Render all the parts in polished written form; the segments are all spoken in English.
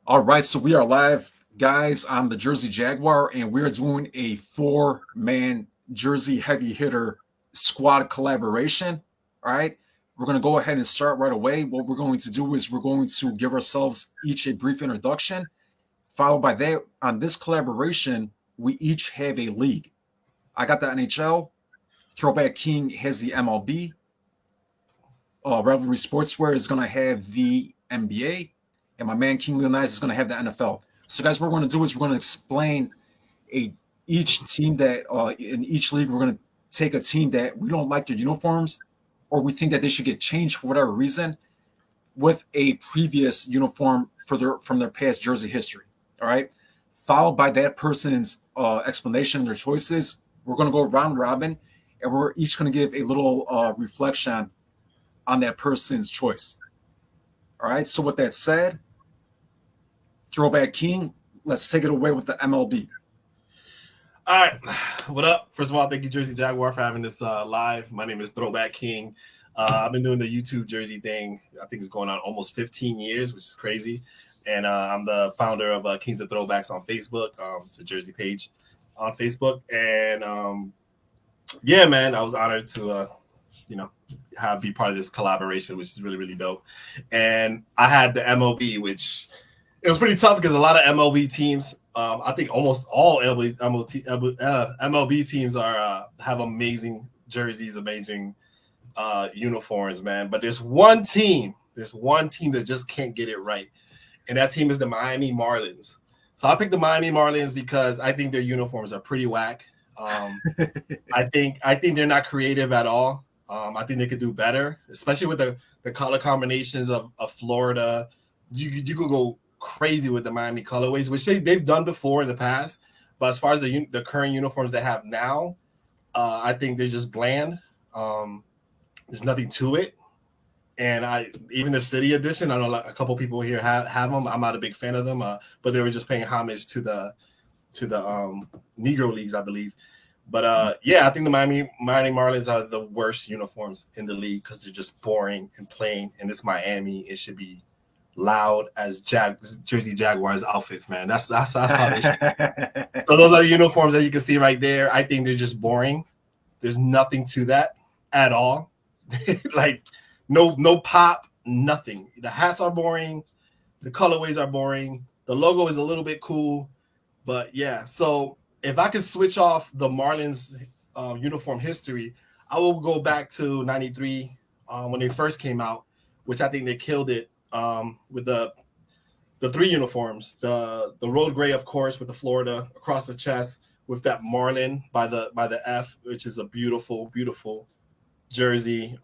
All right, so we are live, guys. I'm the Jersey Jaguar, and we are doing a four-man Jersey heavy hitter squad collaboration. All right, we're going to go ahead and start right away. What we're going to do is we're going to give ourselves each a brief introduction. Followed by that, on this collaboration, we each have a league. I got the NHL. Throwback King has the MLB. Revelry Sportswear is going to have the NBA, and my man King Leonidas is going to have the NFL. So, guys, what we're going to do is we're going to explain a each team that in each league we're going to take a team that we don't like their uniforms, or we think that they should get changed for whatever reason, with a previous uniform for from their past jersey history. All right, followed by that person's explanation of their choices. We're going to go round robin, and we're each going to give a little reflection on that person's choice. All right. So with that said, Throwback King, let's take it away with the MLB. All right. What up? First of all, thank you, Jersey Jaguar, for having this live. My name is Throwback King. I've been doing the YouTube Jersey thing. I think it's going on almost 15 years, which is crazy. And I'm the founder of Kings of Throwbacks on Facebook. It's a Jersey page on Facebook. And yeah, man, I was honored to, be part of this collaboration, which is really, really dope. And I had the MLB, which it was pretty tough because a lot of MLB teams, I think almost all MLB teams are have amazing jerseys, amazing uniforms, man. But there's one team that just can't get it right, and that team is the Miami Marlins. So I picked the Miami Marlins because I think their uniforms are pretty whack. I think they're not creative at all. I think they could do better, especially with the color combinations of Florida. You could go crazy with the Miami colorways, which they've done before in the past. But as far as the current uniforms they have now, I think they're just bland. There's nothing to it. And even the City Edition, I know a couple people here have them. I'm not a big fan of them, but they were just paying homage to the Negro Leagues, I believe. But yeah, I think the Miami Marlins are the worst uniforms in the league because they're just boring and plain. And it's Miami. It should be loud as Jersey Jaguars outfits, man. That's how they should. So those are the uniforms that you can see right there. I think they're just boring. There's nothing to that at all. Like no pop, nothing. The hats are boring. The colorways are boring. The logo is a little bit cool, but yeah. So if I could switch off the Marlins uniform history, I will go back to '93 when they first came out, which I think they killed it with the three uniforms. The road gray, of course, with the Florida across the chest, with that Marlin by the F, which is a beautiful, beautiful jersey.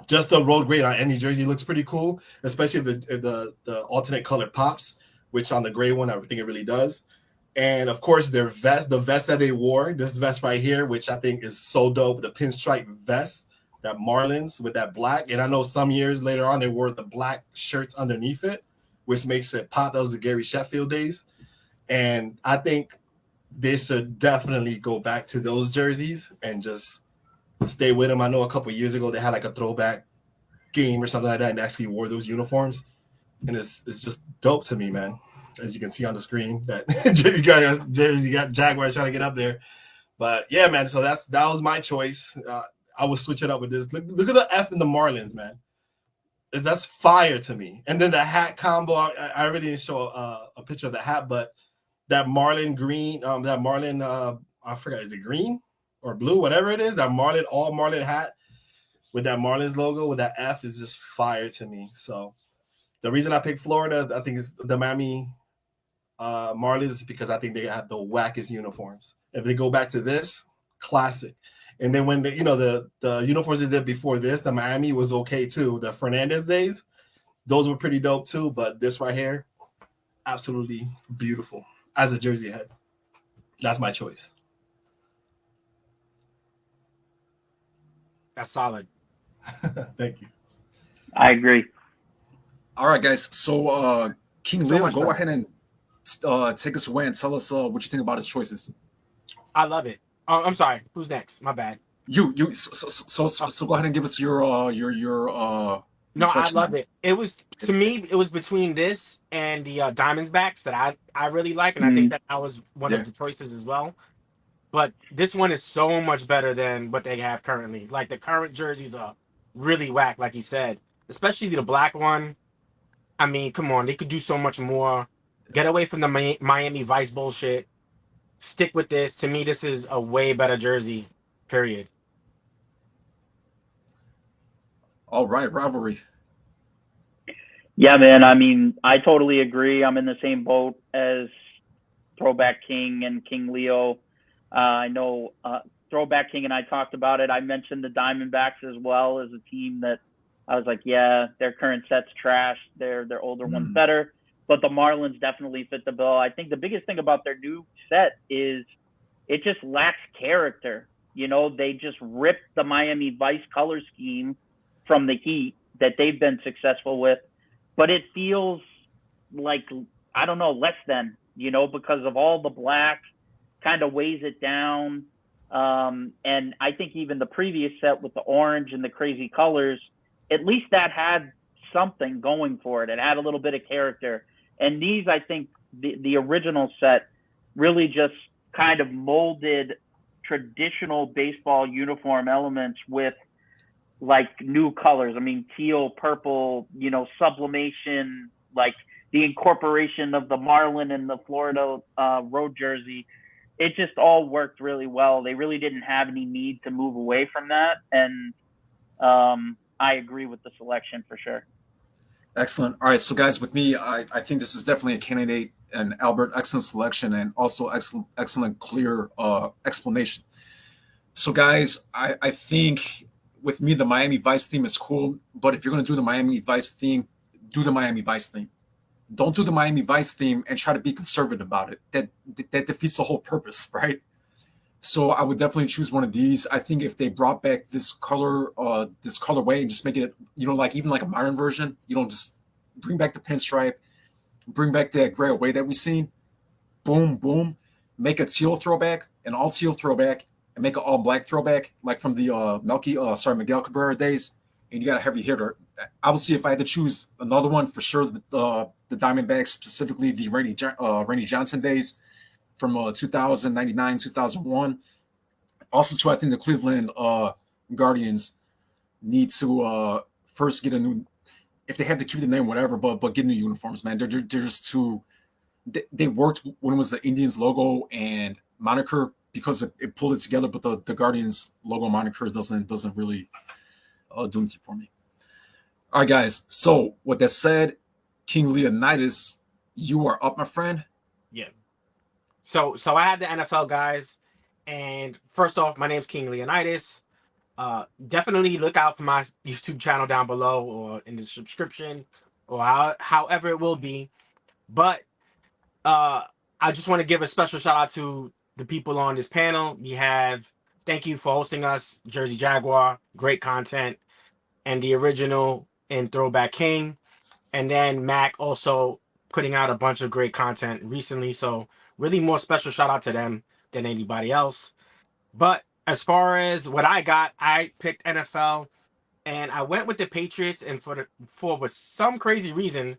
Just the road gray on any jersey looks pretty cool, especially if the alternate color pops, which on the gray one, I think it really does. And of course, the vest that they wore, this vest right here, which I think is so dope, the pinstripe vest, that Marlins with that black. And I know some years later on, they wore the black shirts underneath it, which makes it pop. That was the Gary Sheffield days. And I think they should definitely go back to those jerseys and just stay with them. I know a couple of years ago, they had like a throwback game or something like that and actually wore those uniforms. And it's just dope to me, man. As you can see on the screen, that Jersey got Jaguars trying to get up there. But yeah, man. So that was my choice. I would switch it up with this. Look at the F in the Marlins, man. That's fire to me. And then the hat combo. I already didn't show a picture of the hat, but that Marlin green, that Marlin, I forgot, is it green or blue, whatever it is? That Marlin, all Marlin hat with that Marlins logo with that F is just fire to me. So the reason I picked Florida, I think, is the Miami Marlins, because I think they have the wackest uniforms. If they go back to this, classic. And then when the uniforms they did before this, the Miami was okay too. The Fernandez days, those were pretty dope too. But this right here, absolutely beautiful as a jersey head. That's my choice. That's solid. Thank you. I agree. All right, guys. So King Leo, go ahead and take us away and tell us what you think about his choices. I love it. I'm sorry. Who's next? My bad. You. So go ahead and give us your No, I reflection love on it. It was it. to me, it was between this and the Diamondbacks that I really like, and I think Mm. that was one of Yeah. the choices as well. But this one is so much better than what they have currently. Like the current jerseys are really whack, like he said, especially the black one. I mean, come on, they could do so much more. Get away from the Miami Vice bullshit. Stick with this. To me, this is a way better jersey. Period. All right, rivalry. Yeah, man. I mean, I totally agree. I'm in the same boat as Throwback King and King Leo. I know Throwback King and I talked about it. I mentioned the Diamondbacks as well as a team that I was like, yeah, their current set's trash. Their older one's Mm. better, but the Marlins definitely fit the bill. I think the biggest thing about their new set is it just lacks character. You know, they just ripped the Miami Vice color scheme from the Heat that they've been successful with, but it feels like, I don't know, less than, you know, because of all the black kind of weighs it down. And I think even the previous set with the orange and the crazy colors, at least that had something going for it. It had a little bit of character. And these, I think, the original set really just kind of molded traditional baseball uniform elements with like new colors. I mean, teal, purple, you know, sublimation, like the incorporation of the Marlin and the Florida road jersey. It just all worked really well. They really didn't have any need to move away from that. And I agree with the selection for sure. Excellent. All right, so guys, with me, I think this is definitely a candidate, and Albert, excellent selection, and also excellent, clear explanation. So, guys, I think with me, the Miami Vice theme is cool, but if you're going to do the Miami Vice theme, do the Miami Vice theme. Don't do the Miami Vice theme and try to be conservative about it. That defeats the whole purpose, right? So I would definitely choose one of these. I think if they brought back this colorway and just make it, like even like a modern version, just bring back the pinstripe, bring back that gray away that we've seen. Boom, boom. Make a teal throwback, an all teal throwback, and make an all black throwback, like from the Miguel Cabrera days. And you got a heavy hitter. Obviously, if I had to choose another one, for sure, the Diamondbacks, specifically the Randy Johnson days from 2099, 2001. Also, too, I think the Cleveland Guardians need to first get a new. If they have to keep the name, whatever, but get new uniforms, man. They're just too. They worked when it was the Indians logo and moniker because it pulled it together, but the Guardians logo moniker doesn't really do anything for me. All right, guys. So with that said, King Leonidas, you are up, my friend. Yeah. So I have the NFL guys, and first off, my name's King Leonidas. Definitely look out for my YouTube channel down below or in the subscription or however it will be. But I just want to give a special shout out to the people on this panel. We have thank you for hosting us, Jersey Jaguar, great content, and the original and Throwback King, and then Mac also putting out a bunch of great content recently. So really more special shout out to them than anybody else. But as far as what I got, I picked NFL and I went with the Patriots, and for some crazy reason,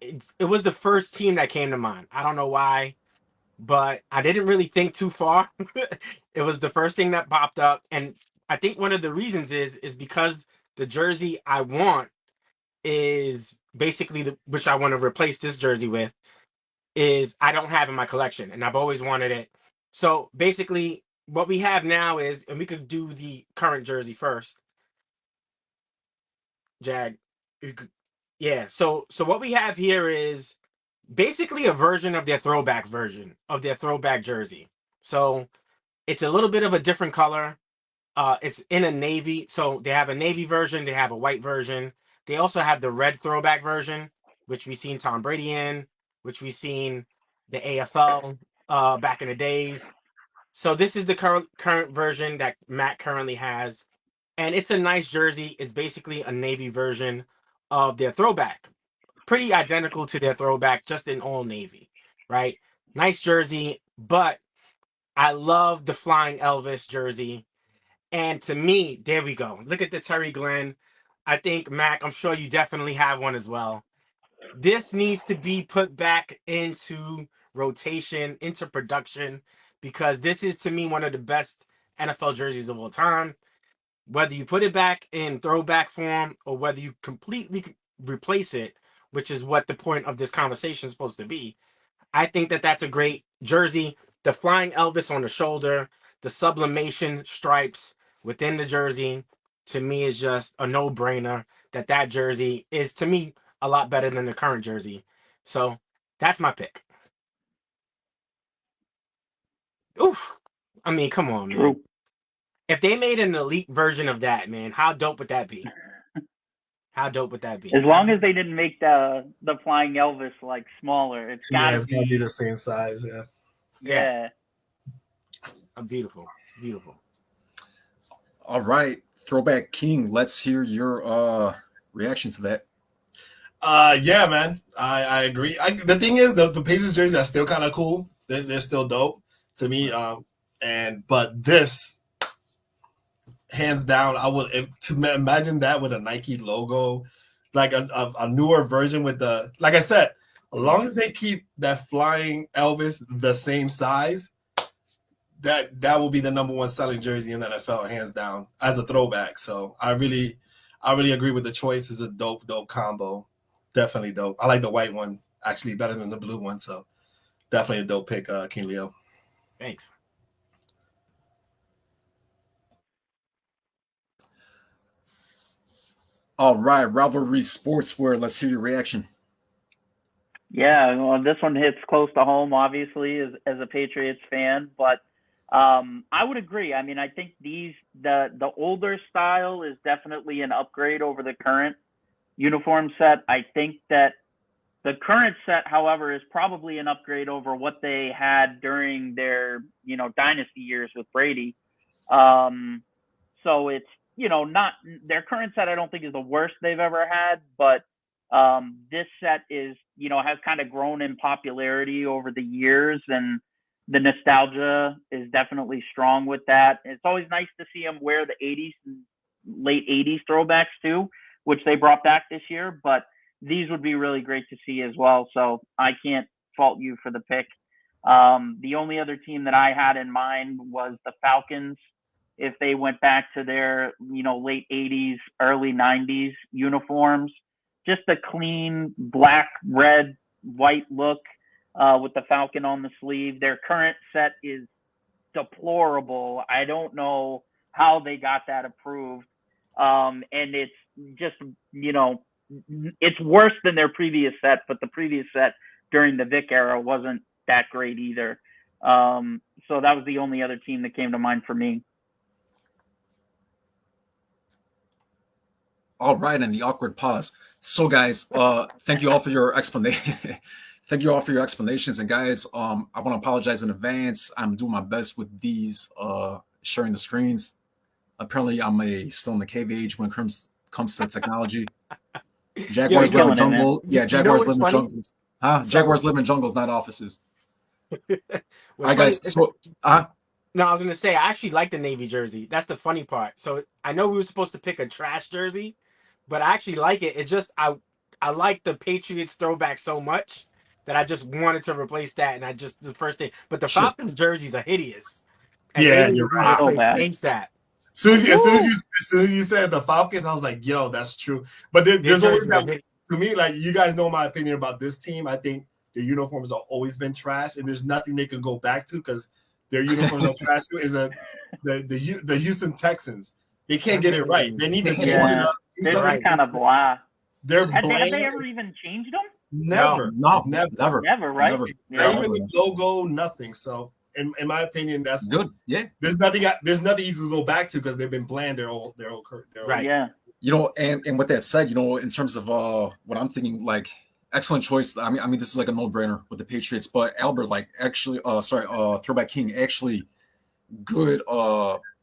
it was the first team that came to mind. I don't know why, but I didn't really think too far. It was the first thing that popped up, and I think one of the reasons is because the jersey I want is basically which I want to replace this jersey with is I don't have in my collection, and I've always wanted it. So basically, what we have now is, and we could do the current jersey first, Jag. Yeah. So what we have here is basically a version of their throwback version of their throwback jersey. So it's a little bit of a different color. It's in a navy. So they have a navy version. They have a white version. They also have the red throwback version, which we've seen Tom Brady in, which we've seen the AFL back in the days. So this is the current version that Matt currently has, and it's a nice jersey. It's basically a navy version of their throwback, pretty identical to their throwback, just in all navy, right? Nice jersey, but I love the Flying Elvis jersey. And to me, there we go. Look at the Terry Glenn. I think, Mac, I'm sure you definitely have one as well. This needs to be put back into rotation, into production, because this is, to me, one of the best NFL jerseys of all time. Whether you put it back in throwback form or whether you completely replace it, which is what the point of this conversation is supposed to be, I think that that's a great jersey. The flying Elvis on the shoulder, the sublimation stripes within the jersey, to me is just a no-brainer. That jersey is, to me, a lot better than the current jersey. So that's my pick. Oof. I mean, come on, man. True. If they made an elite version of that, man, how dope would that be? How dope would that be? As long as they didn't make the flying Elvis like smaller, it's gotta It's gonna be be the same size. Yeah. yeah. Beautiful. All right, Throwback King, let's hear your reaction to that. Yeah, man, I agree. The thing is, the Pacers jerseys are still kind of cool. They're still dope to me. But this, hands down, I would imagine that with a Nike logo, like a newer version with the, like I said, as long as they keep that flying Elvis the same size, that will be the number one selling jersey in the NFL, hands down, as a throwback. So I really agree with the choice. It's a dope combo. Definitely dope. I like the white one actually better than the blue one. So definitely a dope pick, King Leo. Thanks. All right, Rivalry Sportswear, let's hear your reaction. Yeah, well, this one hits close to home, obviously, as a Patriots fan. But I would agree. I mean, I think the older style is definitely an upgrade over the current uniform set. I think that the current set, however, is probably an upgrade over what they had during their dynasty years with Brady. So it's not their current set. I don't think is the worst they've ever had, but this set is has kind of grown in popularity over the years, and the nostalgia is definitely strong with that. It's always nice to see them wear the 80s and late 80s throwbacks too, which they brought back this year, but these would be really great to see as well. So I can't fault you for the pick. The only other team that I had in mind was the Falcons. If they went back to their, late 80s, early 90s uniforms, just a clean black, red, white look with the Falcon on the sleeve. Their current set is deplorable. I don't know how they got that approved. And it's just, it's worse than their previous set, but the previous set during the Vic era wasn't that great either. So that was the only other team that came to mind for me. All right, and the awkward pause. So, guys, thank you all for your explanation. Thank you all for your explanations. And guys, I want to apologize in advance. I'm doing my best with these sharing the screens. Apparently, I'm still in the cave age when it comes to technology. Jaguars live in jungle. Yeah, Jaguars live in jungles. Jaguars live in jungles, not offices. All right, guys. So, no, I was going to say, I actually like the Navy jersey. That's the funny part. So I know we were supposed to pick a trash jersey, but I actually like it. It just, I like the Patriots throwback so much that I just wanted to replace that. And the first thing, but the Falcons jerseys are hideous. And yeah, you're right. ASAP. As soon as you said the Falcons, I was like, yo, that's true. But there's always that, to me, like, you guys know my opinion about this team. I think the uniforms have always been trash, and there's nothing they can go back to because their uniforms are trash too. Is the Houston Texans. They can't get it right. They need to change it up. They're kind of blah. Have they ever even changed them? Never, right? Never. Not even the logo, nothing. So, in my opinion, that's good. Yeah, there's nothing you can go back to because they've been bland their whole right. Yeah. And with that said, in terms of what I'm thinking, like, excellent choice. I mean, this is like a no-brainer with the Patriots, but Albert, like, actually, Throwback King, actually, good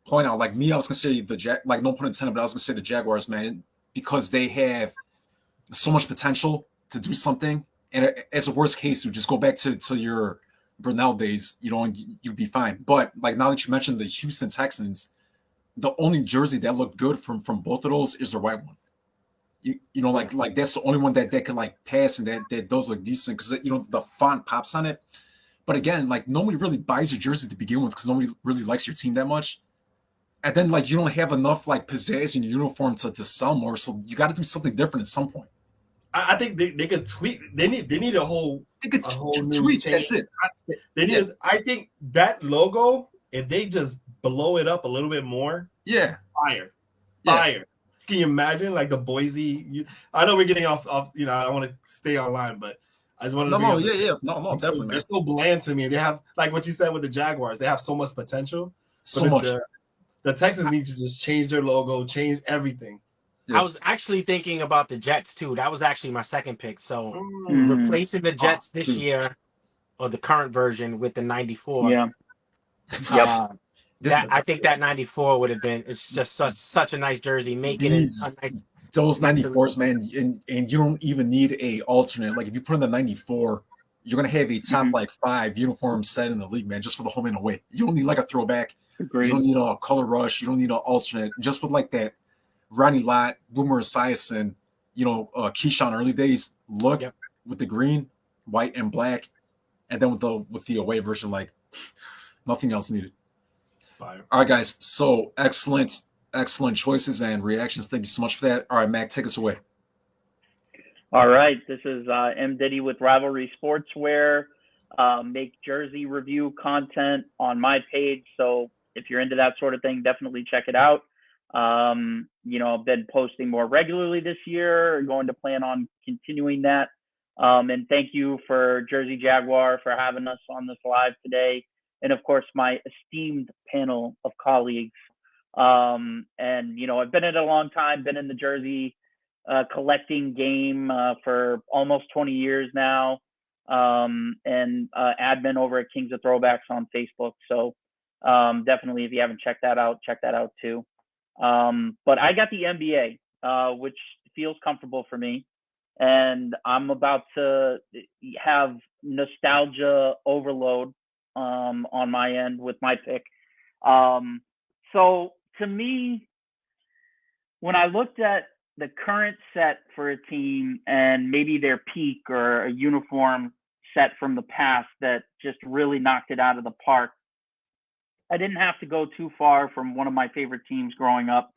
point out. Like me, I was gonna say like, no pun intended, but I was gonna say the Jaguars, man, because they have so much potential to do something. And as a worst case, to just go back to your Brunell days, you'd be fine. But like, now that you mentioned the Houston Texans, the only jersey that looked good from both of those is the white one. You know, like that's the only one that could like pass and that does look decent because the font pops on it. But again, like nobody really buys your jersey to begin with because nobody really likes your team that much. And then like you don't have enough like pizzazz in your uniform to sell more, so you got to do something different at some point. I think they could tweak. They need a whole new tweak. change. That's it. They need. I think that logo, if they just blow it up a little bit more, fire. Can you imagine like the Boise? I know we're getting off. You know, I don't want to stay online, but I just wanted to bring up. No, definitely. They're so bland to me. They have like what you said with the Jaguars. They have so much potential. So much. The Texans need to just change their logo, change everything. I was actually thinking about the Jets too. That was actually my second pick. So replacing the Jets this year, or the current version, with the 94. Yeah. I think that 94 would have been. It's just such a nice jersey. Making it a nice. Those 94s, man, and you don't even need a alternate. Like if you put in the 94, you're gonna have a top like 5 uniform set in the league, man, just for the home and away. You don't need like a throwback. Agreed. You don't need a color rush. You don't need an alternate. Just with like that Ronnie Lott, Boomer Esiason, Keyshawn early days look with the green, white, and black, and then with the away version, like nothing else needed. Fire. All right, guys. So excellent choices and reactions. Thank you so much for that. All right, Mac, take us away. All right, this is M. Diddy with Rivalry Sportswear. Make jersey review content on my page, so if you're into that sort of thing, definitely check it out. I've been posting more regularly this year, going to plan on continuing that. And thank you for Jersey Jaguar for having us on this live today. And of course, my esteemed panel of colleagues. And I've been in it a long time, been in the jersey collecting game for almost 20 years now. And admin over at Kings of Throwbacks on Facebook. So definitely, if you haven't checked that out too. But I got the NBA, which feels comfortable for me, and I'm about to have nostalgia overload on my end with my pick. So to me, when I looked at the current set for a team and maybe their peak or a uniform set from the past that just really knocked it out of the park, I didn't have to go too far from one of my favorite teams growing up.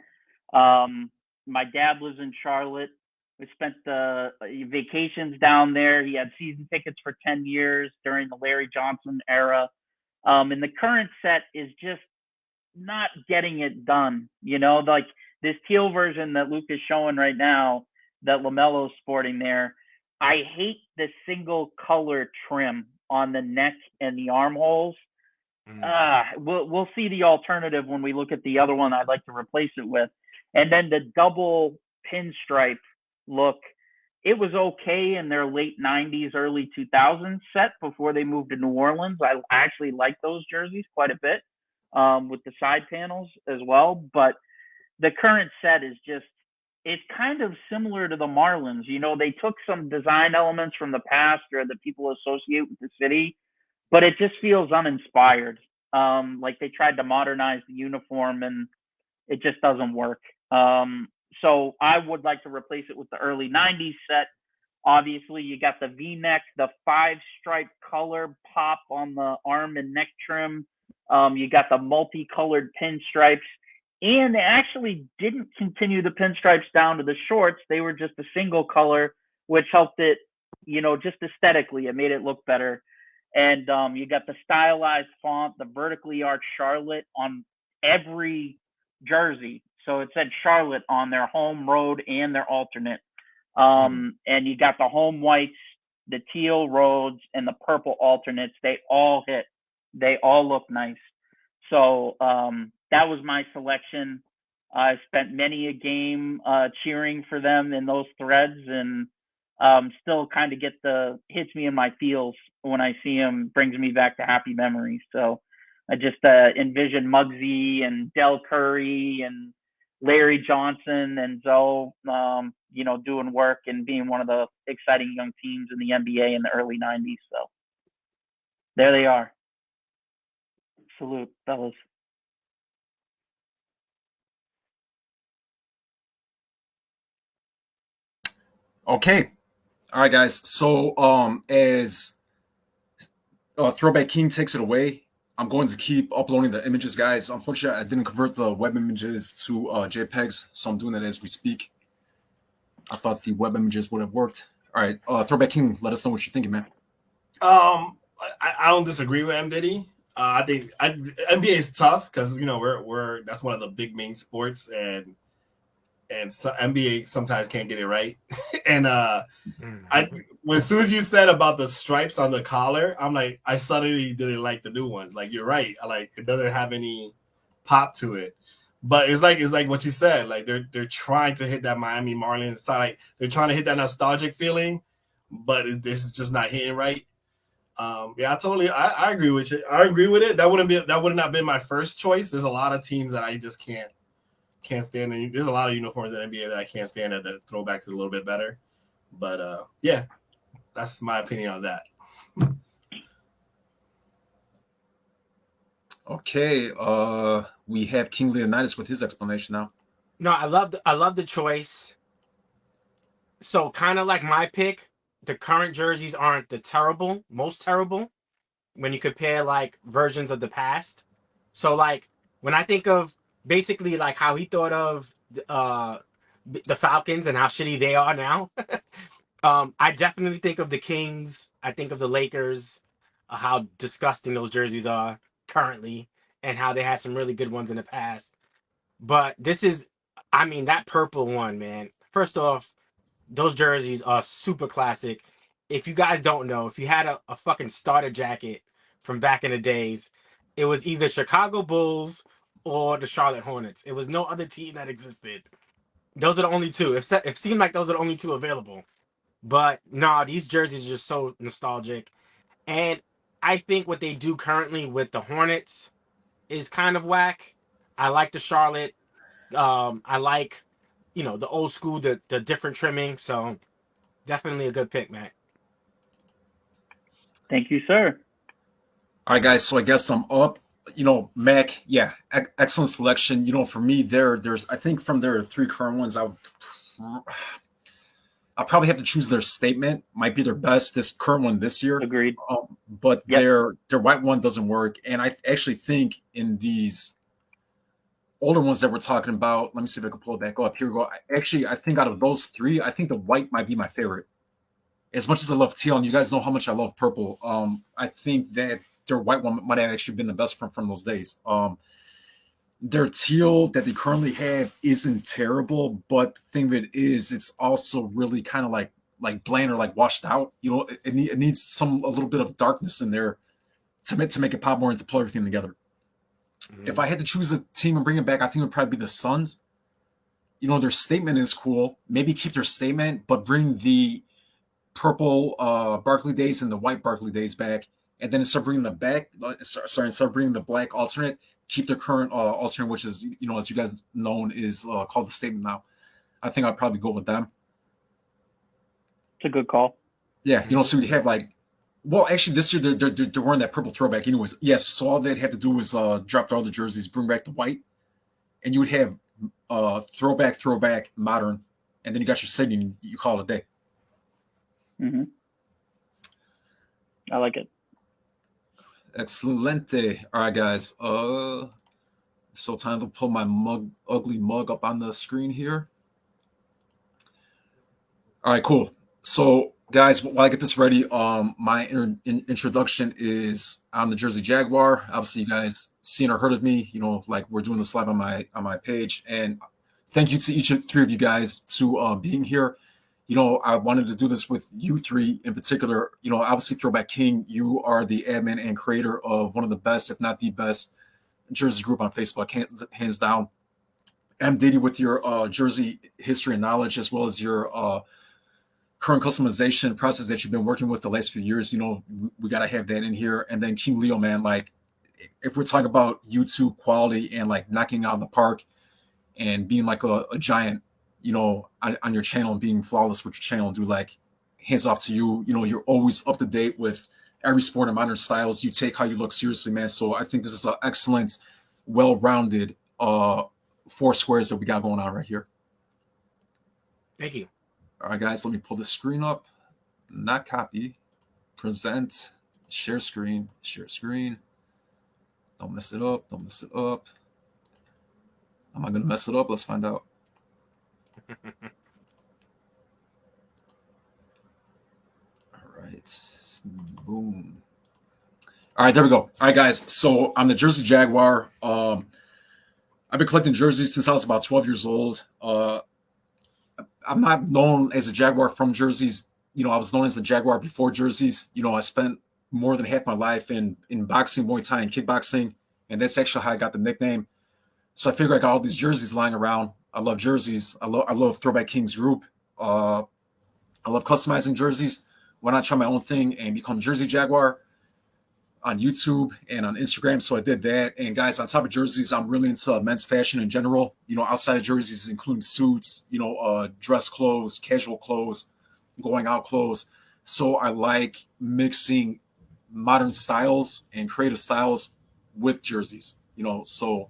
My dad lives in Charlotte. We spent the vacations down there. He had season tickets for 10 years during the Larry Johnson era. And the current set is just not getting it done. Like this teal version that Luke is showing right now, that LaMelo's sporting there. I hate the single color trim on the neck and the armholes. We'll see the alternative when we look at the other one I'd like to replace it with. And then the double pinstripe look, it was okay in their late 90s, early 2000s set before they moved to New Orleans. I actually like those jerseys quite a bit with the side panels as well. But the current set is it's kind of similar to the Marlins. They took some design elements from the past or that people associate with the city, but it just feels uninspired. Like they tried to modernize the uniform and it just doesn't work. So I would like to replace it with the early 90s set. Obviously, you got the V-neck, the 5-stripe color pop on the arm and neck trim. You got the multicolored pinstripes. And they actually didn't continue the pinstripes down to the shorts. They were just a single color, which helped it, just aesthetically. It made it look better. And you got the stylized font, the vertically arched Charlotte on every jersey. So it said Charlotte on their home, road, and their alternate. And you got the home whites, the teal roads, and the purple alternates. They all hit. They all look nice. So that was my selection. I spent many a game cheering for them in those threads, and still kind of hits me in my feels when I see him, brings me back to happy memories. So I just envision Muggsy and Del Curry and Larry Johnson and Zoe, doing work and being one of the exciting young teams in the NBA in the early 90s. So there they are. Salute, fellas. Okay. All right, guys. So as Throwback King takes it away, I'm going to keep uploading the images, guys. Unfortunately, I didn't convert the web images to JPEGs, so I'm doing that as we speak. I thought the web images would have worked. All right, Throwback King, let us know what you're thinking, man. I don't disagree with M Diddy. I think NBA is tough because we're that's one of the big main sports, and so NBA sometimes can't get it right. And as soon as you said about the stripes on the collar, I'm like, I suddenly didn't like the new ones. Like, you're right. It doesn't have any pop to it. But it's like what you said. Like, they're trying to hit that Miami Marlins side. Like, they're trying to hit that nostalgic feeling, but this is just not hitting right. Yeah, I agree with you. I agree with it. That would not been my first choice. There's a lot of teams that I just can't stand. There's a lot of uniforms in NBA that I can't stand. That the throwbacks are a little bit better. But yeah, that's my opinion on that. Okay, we have King Leonidas with his explanation now. No, I love the choice. So kind of like my pick, the current jerseys aren't the most terrible when you compare like versions of the past. So like when I think of basically like how he thought of the Falcons and how shitty they are now, I definitely think of the Kings. I think of the Lakers, how disgusting those jerseys are currently, and how they had some really good ones in the past. But this is, I mean, that purple one, man. First off, those jerseys are super classic. If you guys don't know, if you had a fucking starter jacket from back in the days, it was either Chicago Bulls or the Charlotte Hornets. It was no other team that existed. Those are the only two. It seemed like those are the only two available. But nah, these jerseys are just so nostalgic. And I think what they do currently with the Hornets is kind of whack. I like the Charlotte. I like, the old school, the different trimming. So definitely a good pick, Mac. Thank you, sir. All right, guys. So I guess I'm up. Mac, yeah, excellent selection. For me, there's I think from their three current ones, I'll probably have to choose their statement. Might be their best, this current one this year. Agreed. But their white one doesn't work, and I actually think in these older ones that we're talking about, let me see if I can pull it back up. Here we go. I think out of those three, I think the white might be my favorite. As much as I love teal, and you guys know how much I love purple, I think that their white one might have actually been the best from those days. Their teal that they currently have isn't terrible, but the thing of it is, it's also really kind of like bland or like washed out. It needs a little bit of darkness in there to make it pop more and to pull everything together. Mm-hmm. If I had to choose a team and bring it back, I think it would probably be the Suns. Their statement is cool. Maybe keep their statement, but bring the purple Barkley days and the white Barkley days back, and then instead of bringing the black alternate, keep their current alternate, which is, as you guys know, is called the statement now. I think I'd probably go with them. It's a good call. Yeah, so you have actually this year they're wearing that purple throwback anyways. Yes, so all they'd have to do was drop all the jerseys, bring back the white, and you would have throwback, modern, and then you got your city and you call it a day. Mm-hmm. I like it. Excelente. All right, guys. So time to pull my ugly mug up on the screen here. All right, cool. So, guys, while I get this ready, my introduction is I'm the Jersey Jaguar. Obviously, you guys seen or heard of me. We're doing this live on my page, and thank you to each of three of you guys to being here. I wanted to do this with you three in particular. Obviously, Throwback King, you are the admin and creator of one of the best, if not the best, jersey group on Facebook, hands down. M. Diddy with your jersey history and knowledge, as well as your current customization process that you've been working with the last few years. We got to have that in here. And then King Leo, man, if we're talking about YouTube quality and knocking out of the park and being a giant, on your channel and being flawless with your channel, and hands off to you. You're always up to date with every sport and modern styles. You take how you look seriously, man. So I think this is an excellent, well-rounded four squares that we got going on right here. Thank you. All right, guys, let me pull the screen up. Not copy. Present. Share screen. Share screen. Don't mess it up. Don't mess it up. Am I going to mess it up? Let's find out. All right. Boom. All right, there we go. All right, guys. So I'm the Jersey Jaguar. I've been collecting jerseys since I was about 12 years old. I'm not known as a Jaguar from jerseys. You know, I was known as the Jaguar before jerseys. You know, I spent more than half my life in boxing, Muay Thai, and kickboxing, and that's actually how I got the nickname. So I figure I got all these jerseys lying around. I love jerseys. I love ThrowbacKing's group. I love customizing jerseys. Why not try my own thing and become Jersey Jaguar on YouTube and on Instagram? So I did that. And guys, on top of jerseys, I'm really into men's fashion in general. You know, outside of jerseys, including suits, you know, dress clothes, casual clothes, going out clothes. So I like mixing modern styles and creative styles with jerseys, you know. So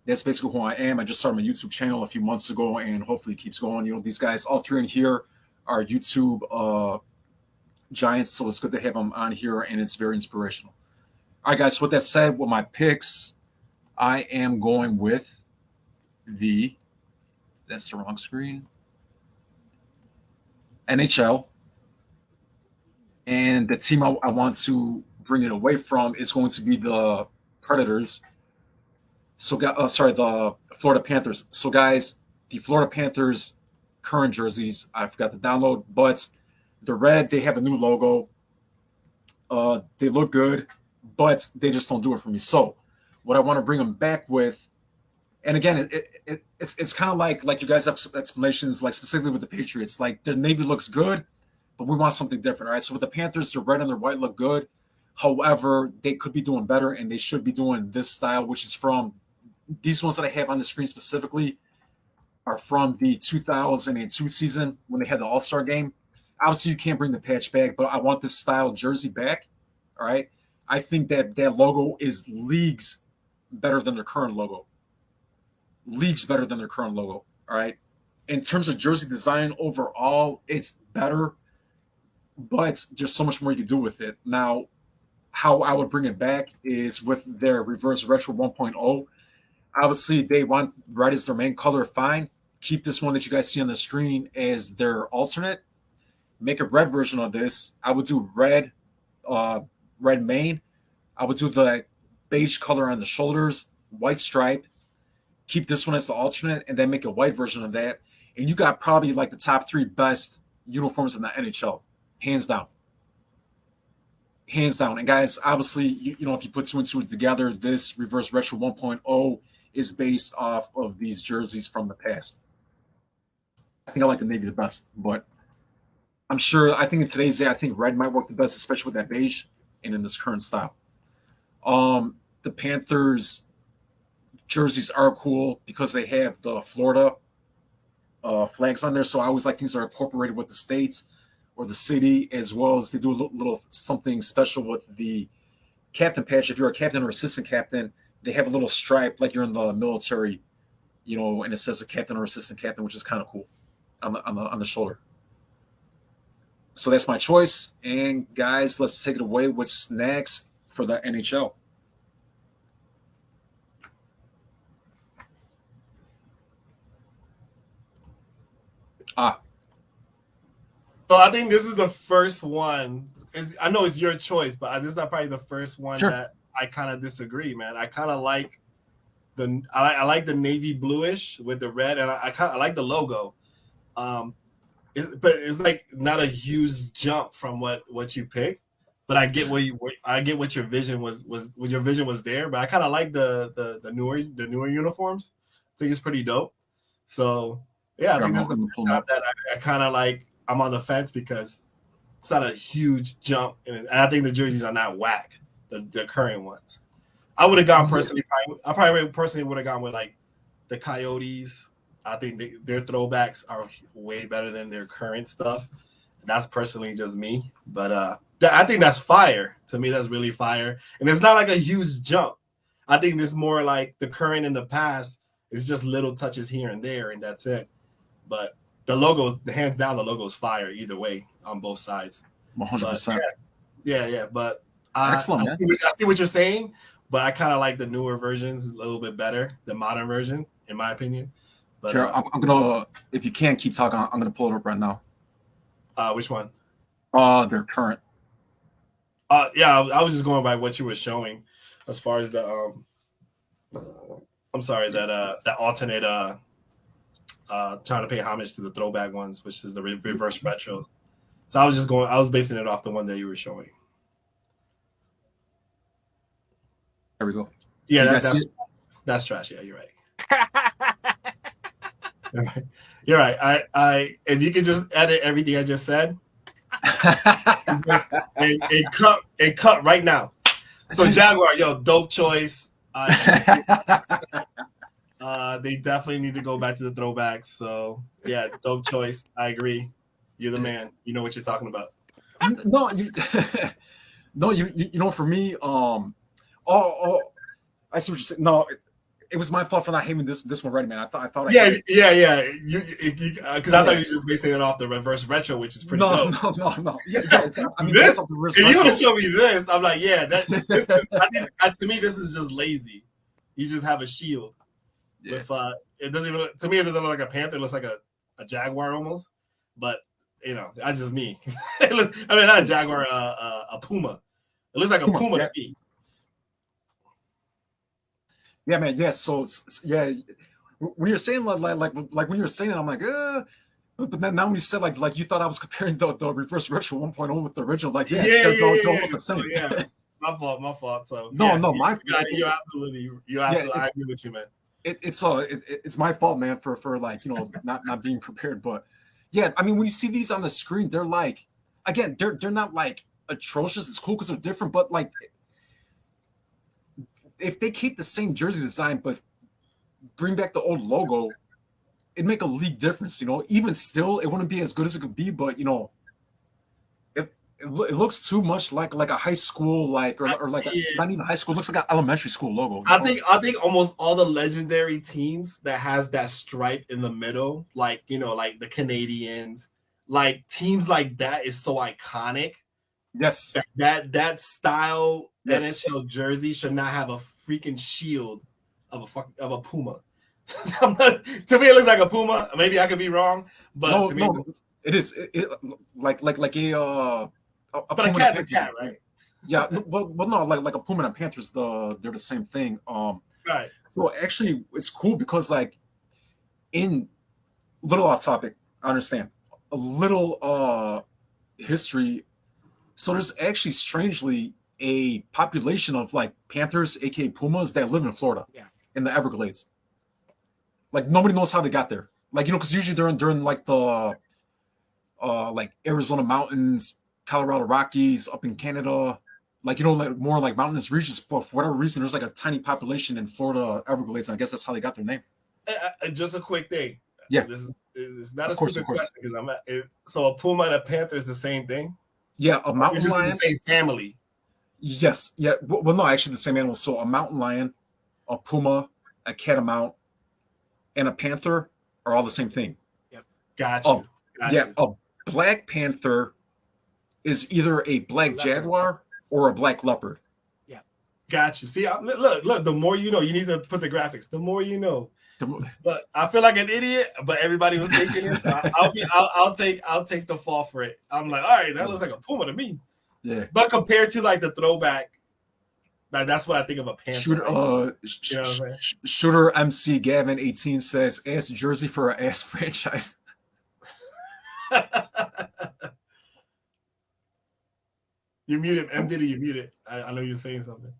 that's basically who I am. I just started my YouTube channel a few months ago, and hopefully it keeps going. You know, these guys, all three in here are YouTube giants, so it's good to have them on here, and it's very inspirational. All right, guys, so with that said, with my picks, I am going with that's the wrong screen, NHL. And the team I want to bring it away from is going to be the Predators. So, the Florida Panthers. So, guys, the Florida Panthers current jerseys, I forgot to download, but the red, they have a new logo. They look good, but they just don't do it for me. So, what I want to bring them back with, and again, it's kind of like you guys have explanations, like specifically with the Patriots, like their navy looks good, but we want something different, all right? So with the Panthers, their red and their white look good. However, they could be doing better, and they should be doing this style, which is from these ones that I have on the screen specifically are from the 2002 season when they had the All-Star game. Obviously, you can't bring the patch back, but I want this style jersey back, all right? I think that logo is leagues better than their current logo. Leagues better than their current logo, all right? In terms of jersey design overall, it's better, but there's so much more you can do with it. Now, how I would bring it back is with their reverse retro 1.0. Obviously, they want red as their main color, fine. Keep this one that you guys see on the screen as their alternate. Make a red version of this. I would do red main. I would do the beige color on the shoulders, white stripe. Keep this one as the alternate, and then make a white version of that. And you got probably like the top 3 best uniforms in the NHL, hands down. Hands down. And guys, obviously, you know, if you put 2 and 2 together, this reverse retro 1.0 is based off of these jerseys from the past. I think I like the navy the best, but I think in today's day, I think red might work the best, especially with that beige and in this current style. The Panthers jerseys are cool because they have the Florida flags on there. So I always like things that are incorporated with the state or the city, as well as they do a little something special with the captain patch. If you're a captain or assistant captain, they have a little stripe like you're in the military, you know, and it says a captain or assistant captain, which is kind of cool on the shoulder. So that's my choice. And guys, let's take it away with snacks for the NHL. So I think this is the first one. I know it's your choice, but this is not probably the first one that I kind of disagree, man. I kind of like I like the navy bluish with the red, and I kind of like the logo. But it's like not a huge jump from what you picked. But I get what your vision was when your vision was there. But I kind of like the newer uniforms. I think it's pretty dope. So yeah, I think this is the first time that I kind of like. I'm on the fence because it's not a huge jump, and I think the jerseys are not whack. The current ones, I would have gone personally. I probably personally would have gone with like the Coyotes. I think their throwbacks are way better than their current stuff. That's personally just me, but I think that's fire. To me, that's really fire, and it's not like a huge jump. I think this more like the current and the past is just little touches here and there, and that's it. But the logo, hands down, the logo is fire either way on both sides. 100%. Yeah. But Excellent, I see what you're saying, but I kind of like the newer versions a little bit better, the modern version, in my opinion. But Here, I'm gonna, if you can't keep talking, I'm gonna pull it up right now. Which one? They're current. Yeah, I was just going by what you were showing, as far as the I'm sorry, that alternate trying to pay homage to the throwback ones, which is the reverse retro. So I was basing it off the one that you were showing. There we go. Yeah, that's trash. Yeah, you're right. You're right. I if you could just edit everything I just said and cut right now. So Jaguar, yo, dope choice. They definitely need to go back to the throwbacks. So yeah, dope choice. I agree. You're the man. You know what you're talking about. No, you know, for me, I see what you're saying. No, it was my fault for not having this one ready, man. I thought. Yeah. Because I thought you were just basing it off the reverse retro, which is pretty dope. No. Yeah, I mean, this, if you would have shown me this, I'm like, yeah, this is, to me, this is just lazy. You just have a shield. Yeah. With it doesn't even, to me, it doesn't look like a panther. It looks like a jaguar almost. But you know, that's just me. I mean, not a jaguar, a puma. It looks like a puma to me. Yeah, man. Yeah. So yeah, when you're saying like when you're saying it, I'm like, but then now when you said like you thought I was comparing the reverse retro 1.0 with the original, like yeah. The same. Yeah. My fault. So no, my fault. You absolutely. I agree with you, man. It's my fault, man, for like, you know, not being prepared. But yeah, I mean, when you see these on the screen, they're like, again, they're not like atrocious. It's cool because they're different, but like, if they keep the same jersey design but bring back the old logo, it'd make a league difference. You know, even still, it wouldn't be as good as it could be, but you know, it looks too much like a high school, like or like not even high school. It looks like an elementary school logo. I think almost all the legendary teams that has that stripe in the middle, like, you know, like the Canadians, like teams like that is so iconic. Yes, that style NHL jersey should not have a freaking shield of a puma. To me, it looks like a puma. Maybe I could be wrong, but to me, it is like a. But a cat's a cat, right? Yeah, well, no, like a puma and a panther's they're the same thing. Right. So actually, it's cool because like in little off topic, I understand a little history. So there's actually strangely a population of like panthers, aka pumas, that live in Florida, in the Everglades. Like nobody knows how they got there. Like, you know, because usually during like the like Arizona mountains, Colorado Rockies, up in Canada, like, you know, like more like mountainous regions. But for whatever reason, there's like a tiny population in Florida Everglades, and I guess that's how they got their name. Just a quick thing. Yeah, it's not a stupid question because so a puma and a panther is the same thing. Yeah, a mountain lion, the same family. Yes, yeah. Well, no, actually, the same animal. So a mountain lion, a puma, a catamount, and a panther are all the same thing. Yep. Got you. A black panther is either a black jaguar or a black leopard. Yeah. Got you. See, look, the more you know, you need to put the graphics. The more you know. But I feel like an idiot, but everybody was taking it. I'll take the fall for it. I'm like, all right, that looks like a puma to me. Yeah. But compared to like the throwback, like that's what I think of a panther. Shooter, you know what I'm saying? Shooter MC Gavin 18 says, "Ass jersey for an ass franchise." You muted, M Diddy. You muted. I know you're saying something.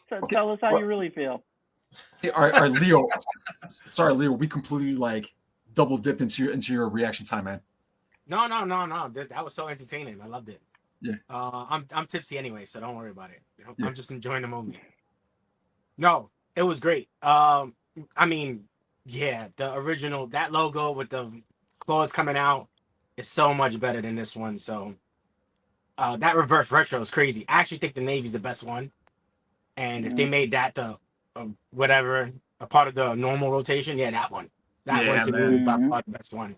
So tell us how you really feel. Hey, all right, Leo. Sorry, Leo. We completely like double dipped into your reaction time, man. No. That was so entertaining. I loved it. Yeah. I'm tipsy anyway, so don't worry about it. I'm just enjoying the moment. No, it was great. I mean, yeah, the original, that logo with the claws coming out is so much better than this one. So that reverse retro is crazy. I actually think the Navy's the best one. And if they made that the whatever, a part of the normal rotation, that one. That one's by far the best one.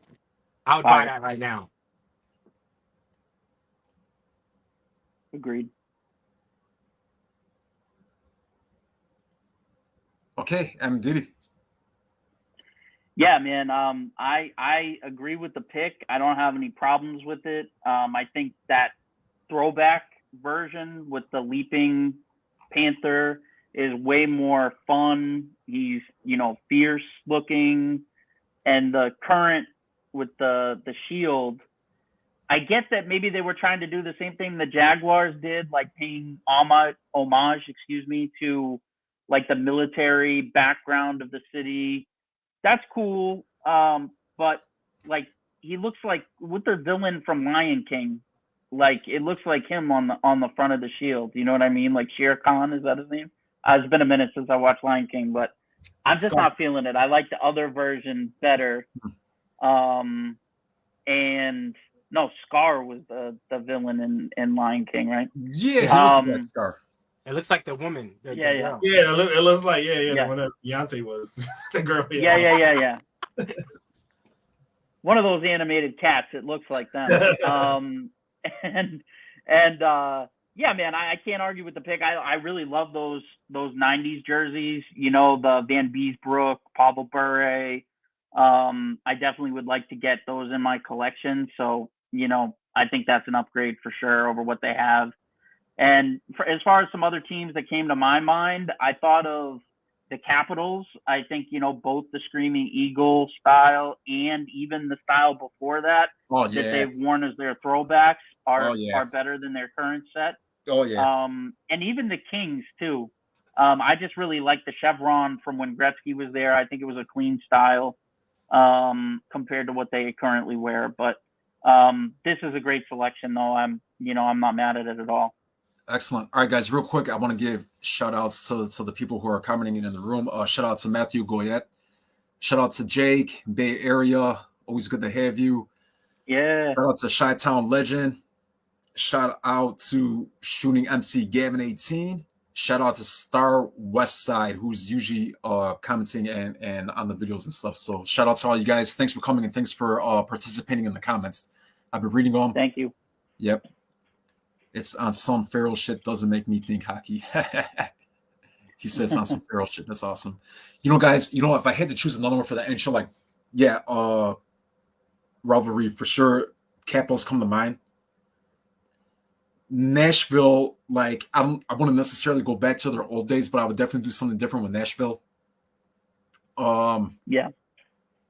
I would buy that right now. Agreed. Okay, Diddy. Yeah, man. I agree with the pick. I don't have any problems with it. I think that throwback version with the leaping panther is way more fun. He's, fierce looking, and the current with the shield. I get that maybe they were trying to do the same thing the Jaguars did, like paying homage, to like the military background of the city. That's cool. But like he looks like with the villain from Lion King. Like it looks like him on the front of the shield. You know what I mean? Like Shere Khan, is that his name? It's been a minute since I watched Lion King, but I'm just not feeling it. I like the other version better. And no, Scar was the villain in Lion King, right? Yeah, he was Scar. It looks like the woman. Yeah. It looks like the one that Beyonce was. The girl. Yeah. One of those animated cats. It looks like them. Yeah, man, I can't argue with the pick. I really love those 90s jerseys. The Van Beesbrook, Pablo Bure. I definitely would like to get those in my collection. So, I think that's an upgrade for sure over what they have. And as far as some other teams that came to my mind, I thought of the Capitals. I think, both the Screaming Eagle style and even the style before that that they've worn as their throwbacks are better than their current set. Oh, yeah. And even the Kings, too. I just really like the chevron from when Gretzky was there. I think it was a clean style compared to what they currently wear. But this is a great selection, though. I'm not mad at it at all. Excellent. All right, guys, real quick, I want to give shout outs to the people who are commenting in the room. Shout out to Matthew Goyette. Shout out to Jake, Bay Area. Always good to have you. Yeah. Shout out to Chi-Town Legend. Shout out to Shooting MC Gavin 18. Shout out to Star West Side, who's usually commenting and on the videos and stuff. So shout out to all you guys. Thanks for coming and thanks for participating in the comments. I've been reading them. Thank you. Yep. It's on some feral shit, doesn't make me think hockey. He said it's on some feral shit. That's awesome. Guys, if I had to choose another one for the NHL, rivalry for sure, Capitals come to mind. Nashville, I wouldn't necessarily go back to their old days, but I would definitely do something different with Nashville. Yeah.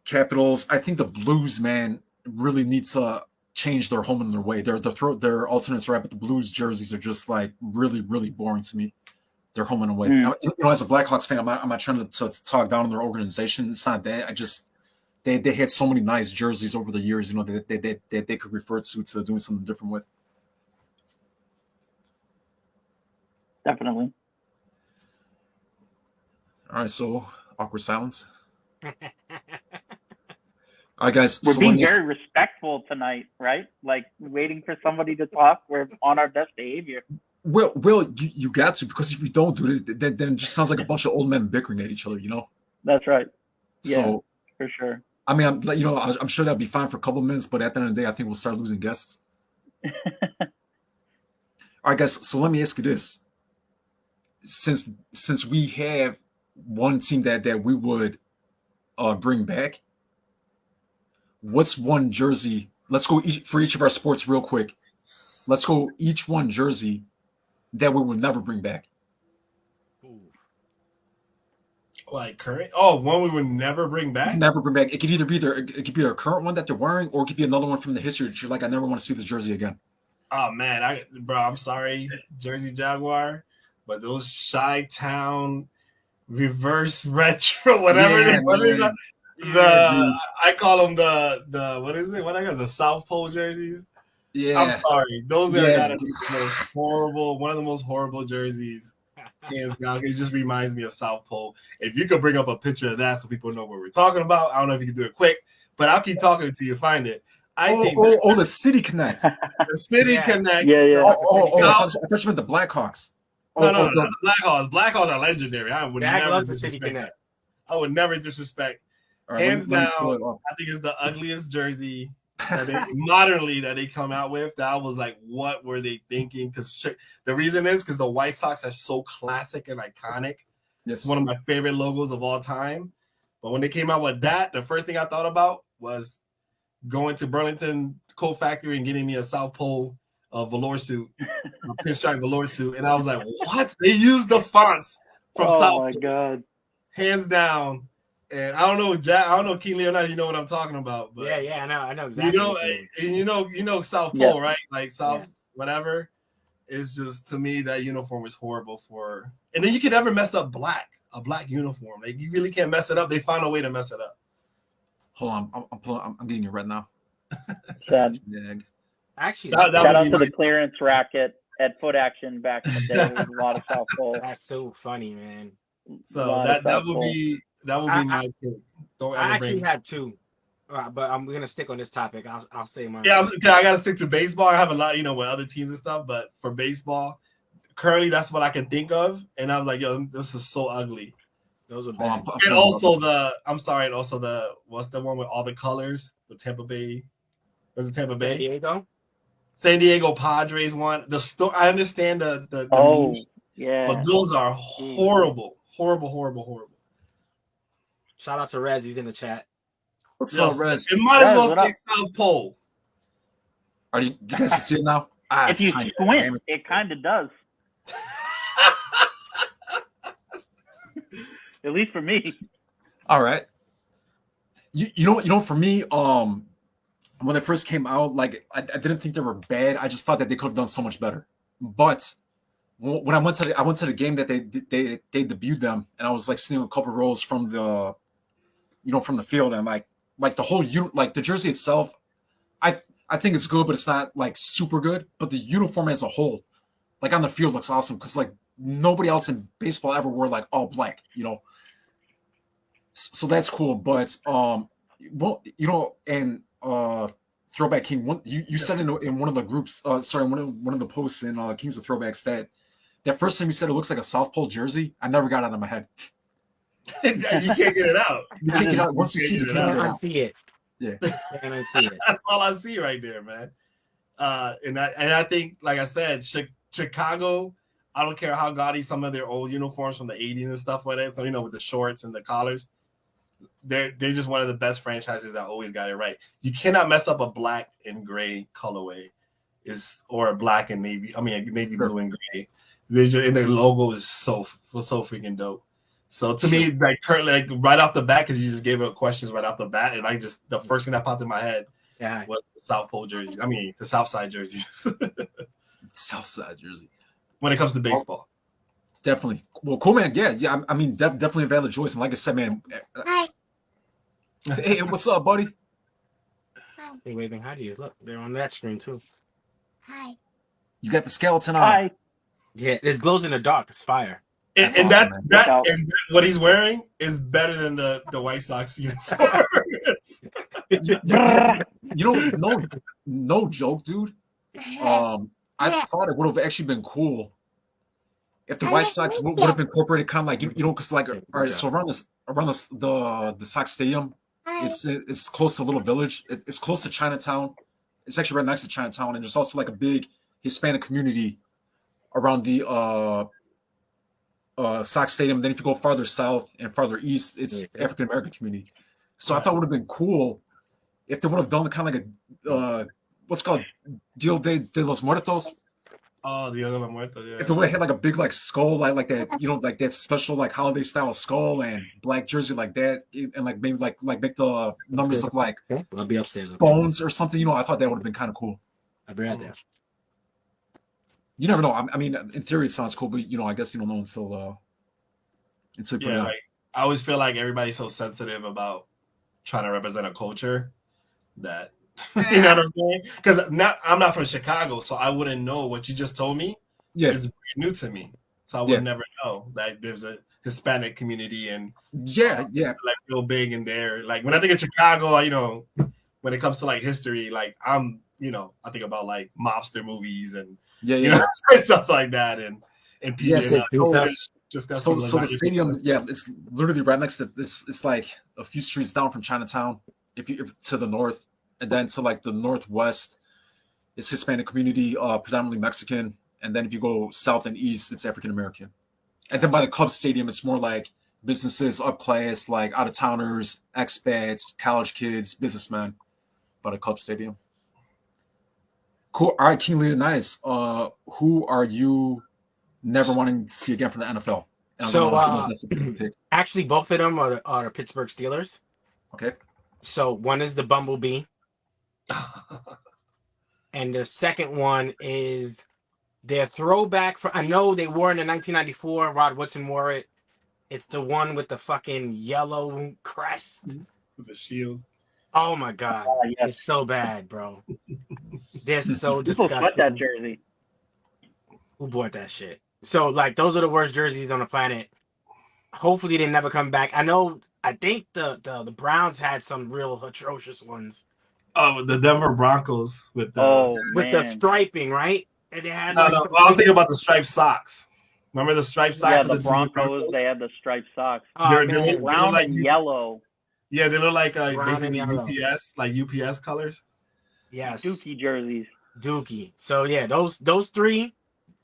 Capitals, I think the Blues, man, really need to change their home and their way. Their alternates, right? But the Blues jerseys are just really, really boring to me. Their home and away. Now, as a Blackhawks fan, I'm not trying to talk down on their organization. It's not that. I just they had so many nice jerseys over the years, that they could refer to doing something different with. Definitely. All right, so awkward silence. All right, guys. We're being very respectful tonight, right? Waiting for somebody to talk. We're on our best behavior. Well, you got to, because if you don't do it, then it just sounds like a bunch of old men bickering at each other, That's right. Yeah, so, for sure. I mean, I'm sure that'll be fine for a couple of minutes, but at the end of the day, I think we'll start losing guests. All right, guys. So let me ask you this: since we have one team that we would bring back, what's one jersey? Let's go for each of our sports real quick. Let's go each one jersey that we would never bring back. Current? Oh, one we would never bring back? Never bring back. It could either be a current one that they're wearing, or it could be another one from the history that you're like, I never want to see this jersey again. Oh man, I'm sorry, Jersey Jaguar, but those Chi-Town reverse retro, whatever. Yeah, what is that? I call them the what is it? What I got, the South Pole jerseys. Yeah, I'm sorry. Those are gotta be the most horrible, one of the most horrible jerseys. Hands down. It just reminds me of South Pole. If you could bring up a picture of that so people know what we're talking about, I don't know if you can do it quick, but I'll keep talking until you find it. The City Connect. The City Connect. Yeah. I thought you meant the Blackhawks. No, the Blackhawks. Blackhawks are legendary. I would never disrespect that. I would never disrespect. Right, Hands down, I think it's the ugliest jersey that they come out with. That was like, what were they thinking? Because the reason is because the White Sox are so classic and iconic. Yes. It's one of my favorite logos of all time. But when they came out with that, the first thing I thought about was going to Burlington Coat Factory and getting me a South Pole velour suit, a pinstripe velour suit. And I was like, what? They used the fonts from South Pole. Oh, my God. Hands down. And I don't know, Jack. I don't know, King Leonidas. You know what I'm talking about? But yeah, I know exactly. You know, South Pole, right? Like South, whatever. It's just, to me, that uniform is horrible for. And then you can never mess up a black uniform. Like, you really can't mess it up. They found a way to mess it up. Hold on, I'm getting it right now. Sad. Actually, shout out to the clearance racket at Foot Action back in the day. There was a lot of South Pole. That's so funny, man. So that would be my pick. I actually had two, but I'm gonna stick on this topic. I'll say mine. Yeah, I gotta stick to baseball. I have a lot, with other teams and stuff, but for baseball, currently that's what I can think of, and I was like, yo, this is so ugly. Those are bad. And also what's the one with all the colors? The Tampa Bay. Was it Tampa Bay? San Diego Padres one. I understand the meaning, but those are horrible. Shout out to Rez, he's in the chat. What's up, Rez? It might as well say South Pole. You guys can see it now? If you squint, it kind of does. At least for me. All right. You know, for me, when they first came out, like I didn't think they were bad. I just thought that they could have done so much better. But when I went to the game that they debuted them, and I was like sitting a couple rows from the field, and like the whole like the jersey itself, I think it's good, but it's not like super good. But the uniform as a whole, like on the field, looks awesome because like nobody else in baseball ever wore like all black, So that's cool. But and Throwback King, you said in one of the groups, one of the posts in Kings of Throwbacks that first time you said it looks like a South Pole jersey, I never got it out of my head. You can't get it out. You can't get it out. Once you see it, you can't unsee it. Yeah. And I see it. That's all I see right there, man. And I think, like I said, Chicago, I don't care how gaudy some of their old uniforms from the 80s and stuff like that. So, with the shorts and the collars, they're just one of the best franchises that always got it right. You cannot mess up a black and gray colorway, or a black and navy. I mean, navy blue and gray. And their logo is so freaking dope. So to me, like currently, like right off the bat, because you just gave up questions right off the bat, and the first thing that popped in my head was the South Pole jersey. I mean, the South Side jerseys. South Side jersey. When it comes to baseball, definitely. Well, cool, man. Yeah. I mean, definitely a valid choice. And like I said, man. Hi. Hey, what's up, buddy? Hi. They're waving hi to you. Look, they're on that screen too. Hi. You got the skeleton on. Hi. Yeah, it glows in the dark. It's fire. And awesome, and what he's wearing is better than the White Sox uniform. No joke, dude. I thought it would have actually been cool if the White Sox would have incorporated kind of like because like all right, so around the Sox Stadium, it's close to a little village. It's close to Chinatown. It's actually right next to Chinatown, and there's also like a big Hispanic community around the Sox Stadium. Then if you go farther south and farther east, it's African American community. So I thought it would have been cool if they would have done kind of like a what's called Dia de los Muertos. Oh, Dia de los Muertos. Yeah. If they would have had like a big like skull, like that, like that special like holiday style skull and black jersey like that, and like maybe like make the numbers look like I'll be upstairs. bones or something. I thought that would have been kind of cool. I'll be right there. You never know. I mean, in theory, it sounds cool, but I guess you don't know until yeah. Like, I always feel like everybody's so sensitive about trying to represent a culture that you know what I'm saying? Because I'm not from Chicago, so I wouldn't know what you just told me. Yeah, it's new to me, so I would never know that there's a Hispanic community and like real big in there. Like when I think of Chicago, when it comes to like history, like I think about like mobster movies and stuff like that, and people. So the stadium, it's literally right next to this. It's like a few streets down from Chinatown, if to the north. and then to like the northwest, it's Hispanic community, predominantly Mexican, and then if you go south and east, it's African American. And then by the Cubs Stadium, it's more like businesses, up class, like out of towners, expats, college kids, businessmen. By the Cubs Stadium. Cool. All right, King Leonidas, who are you never wanting to see again from the NFL? And So, actually, both of them are the Pittsburgh Steelers. Okay. So one is the Bumblebee, and the second one is their throwback. I know they wore it in 1994. Rod Woodson wore it. It's the one with the fucking yellow crest. With the shield. Oh my god, yes. It's so bad, bro. They're so People disgusting. sweat that jersey. Who bought that shit? So like, those are the worst jerseys on the planet. Hopefully, they never come back. I think the Browns had some real atrocious ones. Oh, the Denver Broncos with the striping, right? And they had I was thinking about the striped socks. Remember the striped socks? Yeah, the Broncos. They had the striped socks. They're brown and yellow. Yeah, they look like basically UPS, like UPS colors. Yes, Dookie jerseys. Dookie. So yeah, those three,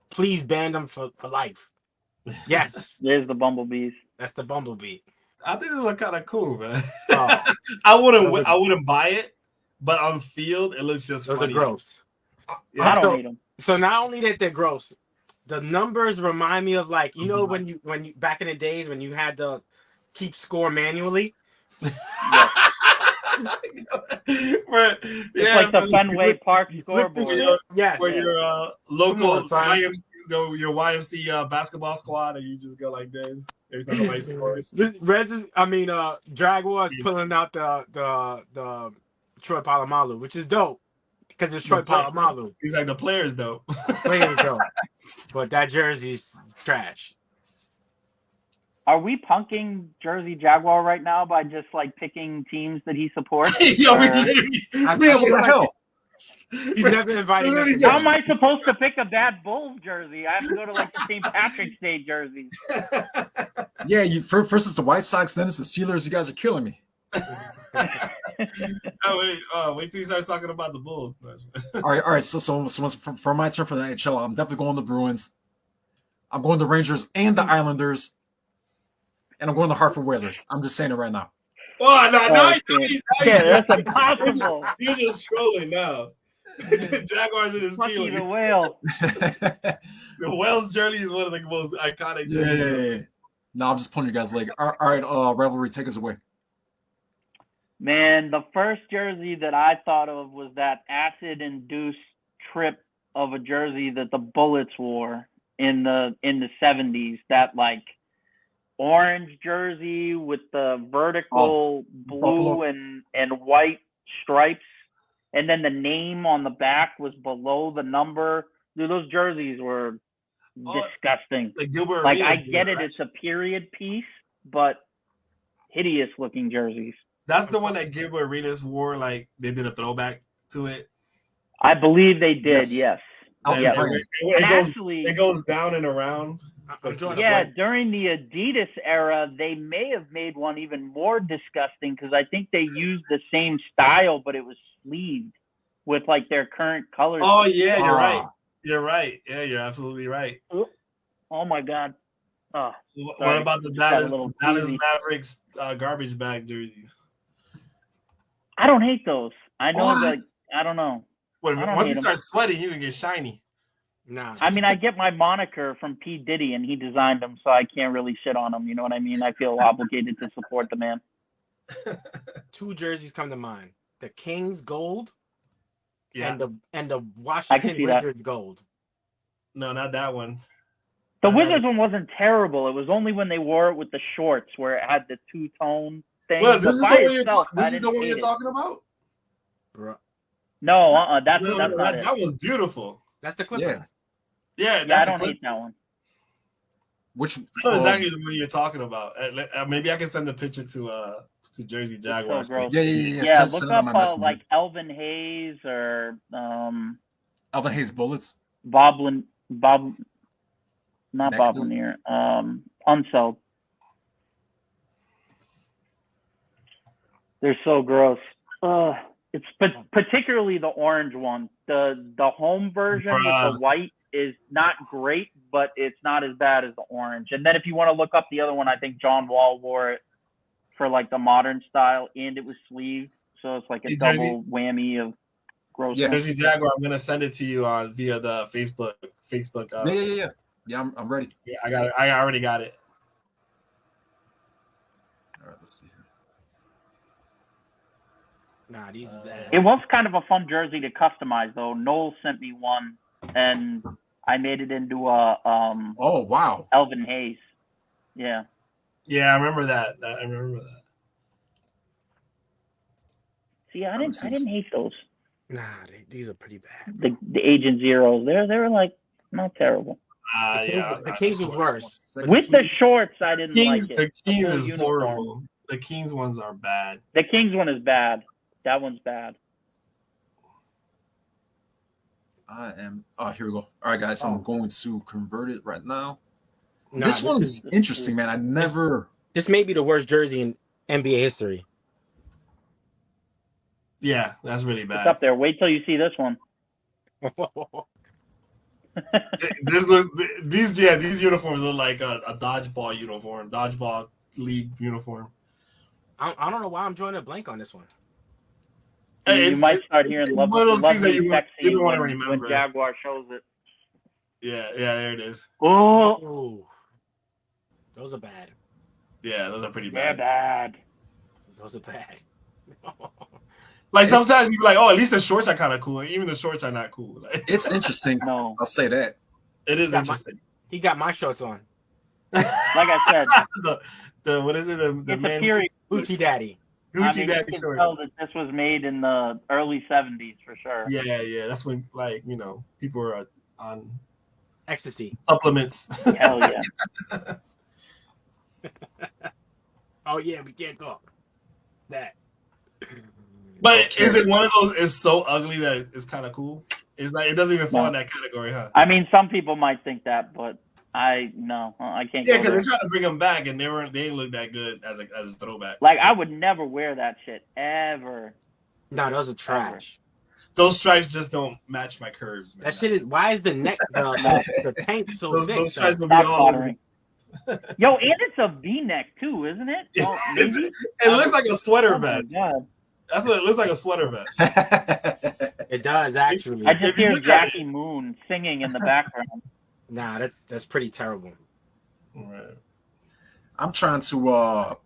please ban them for life. Yes. There's the Bumblebees. That's the Bumblebee. I think they look kind of cool, man. Oh. I wouldn't buy it, but on field it looks just. Those funny. are gross. Yeah. I don't hate them. So not only that they're gross, the numbers remind me of like, you know, when you back in the days when you had to keep score manually. It's like the Fenway Park scoreboard. For your local YMC, your YMC basketball squad, and you just go like this every time somebody scores. Jaguars pulling out the Troy Polamalu, which is dope because it's Troy Polamalu. He's like, the player's dope. Player's dope, but that jersey's trash. Are we punking Jersey Jaguar right now by just like picking teams that he supports? Yo, what the hell? He's never invited us. How am I supposed to pick a bad Bulls jersey? I have to go to like the St. Patrick's Day jersey. Yeah, first it's the White Sox, then it's the Steelers. You guys are killing me. Wait till you start talking about the Bulls. all right. So for my turn for the NHL, I'm definitely going the Bruins. I'm going the Rangers and the Islanders. And I'm going to Hartford Whalers. I'm just saying it right now. Oh, that's impossible. You're just trolling now. Jaguars in his feelings. The whale. The Whales jersey is one of the most iconic. Yeah. No, I'm just pulling you guys' leg. All right, Rivalry, take us away. Man, the first jersey that I thought of was that acid-induced trip of a jersey that the Bullets wore in the 70s. That like orange jersey with the vertical blue and white stripes, and then the name on the back was below the number. Dude, those jerseys were disgusting. Like I get it, it's a period piece, but hideous looking jerseys. That's the one that Gilbert Arenas wore. Like they did a throwback to it. I believe they did. Yes. It goes down and around. Yeah, during the Adidas era, they may have made one even more disgusting because I think they used the same style, but it was sleeved with like their current colors. Oh yeah, you're right. You're right. Yeah, you're absolutely right. Oh my God. What about the Dallas Mavericks garbage bag jerseys? I don't hate those. I know that. I don't know. Once you start sweating, you can get shiny. Nah. I mean, I get my moniker from P. Diddy, and he designed them, so I can't really shit on him. You know what I mean? I feel obligated to support the man. Two jerseys come to mind: the Kings gold, and the Washington Wizards gold. No, not that one. The Wizards one wasn't terrible. It was only when they wore it with the shorts, where it had the two-tone thing. Well, this is the one you're talking about, bro. No, that's not it. That was beautiful. That's the Clippers. Yeah, I don't hate that one. Which exactly the one you're talking about? Maybe I can send the picture to Jersey Jaguars. So yeah. Look up like Elvin Hayes or Elvin Hayes Bullets. Bob Lanier. Unseld. They're so gross. It's particularly the orange one. The home version with the white is not great, but it's not as bad as the orange. And then if you want to look up the other one, I think John Wall wore it for like the modern style, and it was sleeved, so it's like a double whammy of gross. Yeah, Jersey Jaguar. I'm gonna send it to you on via the Facebook. Yeah, I'm ready. Yeah, I got it. I already got it. All right, let's see here. Nah, these is ass. It was kind of a fun jersey to customize, though. Noel sent me one, and I made it into a Oh wow, Elvin Hayes. Yeah. Yeah, I remember that. See, I didn't hate those. Nah, these are pretty bad. The Agent Zeros, they were like not terrible. The Kings was worse. With the shorts, I didn't like it. The Kings is horrible. The Kings ones are bad. The Kings one is bad. That one's bad. Here we go. All right, guys, I'm going to convert it right now. Nah, this one's interesting, man. I never. This may be the worst jersey in NBA history. Yeah, that's really bad. It's up there. Wait till you see this one. These uniforms look like a dodgeball uniform, dodgeball league uniform. I don't know why I'm drawing a blank on this one. You might start hearing one of those things that you don't want to when remember. Jaguar shows it. Yeah, there it is. Oh, those are bad. Yeah, those are pretty they're bad. bad. Those are bad. Like sometimes you be like, oh, at least the shorts are kind of cool. Even the shorts are not cool. Like, it's interesting. No, I'll say that. It is interesting. He got my shorts on. Like I said, the what is it? The man Hoochie Daddy. Hoochie Daddy you can shorts. tell that this was made in the early 70s for sure. Yeah. That's when people were on Ecstasy. Supplements. Hell yeah. Oh yeah, we can't talk. That. But is it one of those? It's so ugly that it's kind of cool. It's like it doesn't even fall in that category, huh? I mean, some people might think that, but I can't. Yeah, because they're trying to bring them back, and they didn't look that good as a throwback. Like I would never wear that shit ever. No, those are trash. Those stripes just don't match my curves, man. That shit is. Why is the neck the tank so thick? Those stripes will be all over. Yo, and it's a V-neck too, isn't it? Oh, it looks like a sweater vest. God. That's what it looks like, a sweater vest. It does actually. I just hear Jackie Moon singing in the background. Nah, that's pretty terrible. Right. I'm trying to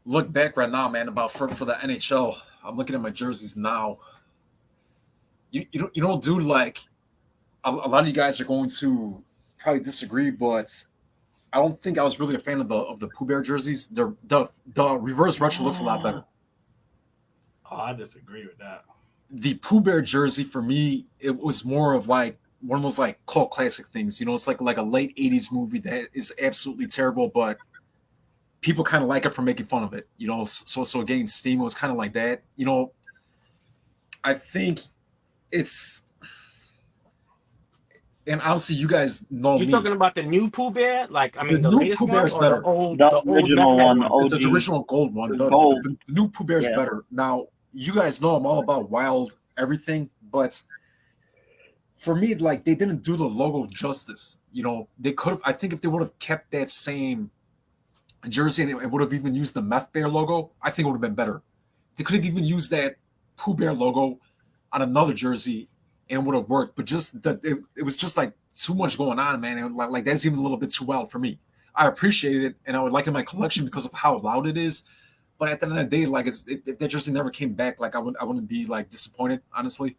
look back right now, man, about for the NHL. I'm looking at my jerseys now. You don't do like a lot of you guys are going to probably disagree, but I don't think I was really a fan of the Pooh Bear jerseys. The reverse retro looks a lot better. Oh, I disagree with that. The Pooh Bear jersey for me, it was more of like one of those like cult classic things. It's like a late 80s movie that is absolutely terrible, but people kind of like it for making fun of it. So getting steam was kind of like that. I think it's. And obviously, you guys know You're talking about the new Pooh Bear? Like, I mean, the new latest Pooh Bear is one better. The original one. The original gold one. The new Pooh Bear is better. Now, you guys know I'm all about wild everything, but for me, like, they didn't do the logo justice. They could have. I think if they would have kept that same jersey and would have even used the Meth Bear logo, I think it would have been better. They could have even used that Pooh Bear logo on another jersey. And it would have worked, but just it was just like too much going on, man. And like that's even a little bit too wild for me. I appreciated it, and I would like it in my collection because of how loud it is. But at the end of the day, like if that jersey never came back, like I wouldn't be like disappointed, honestly.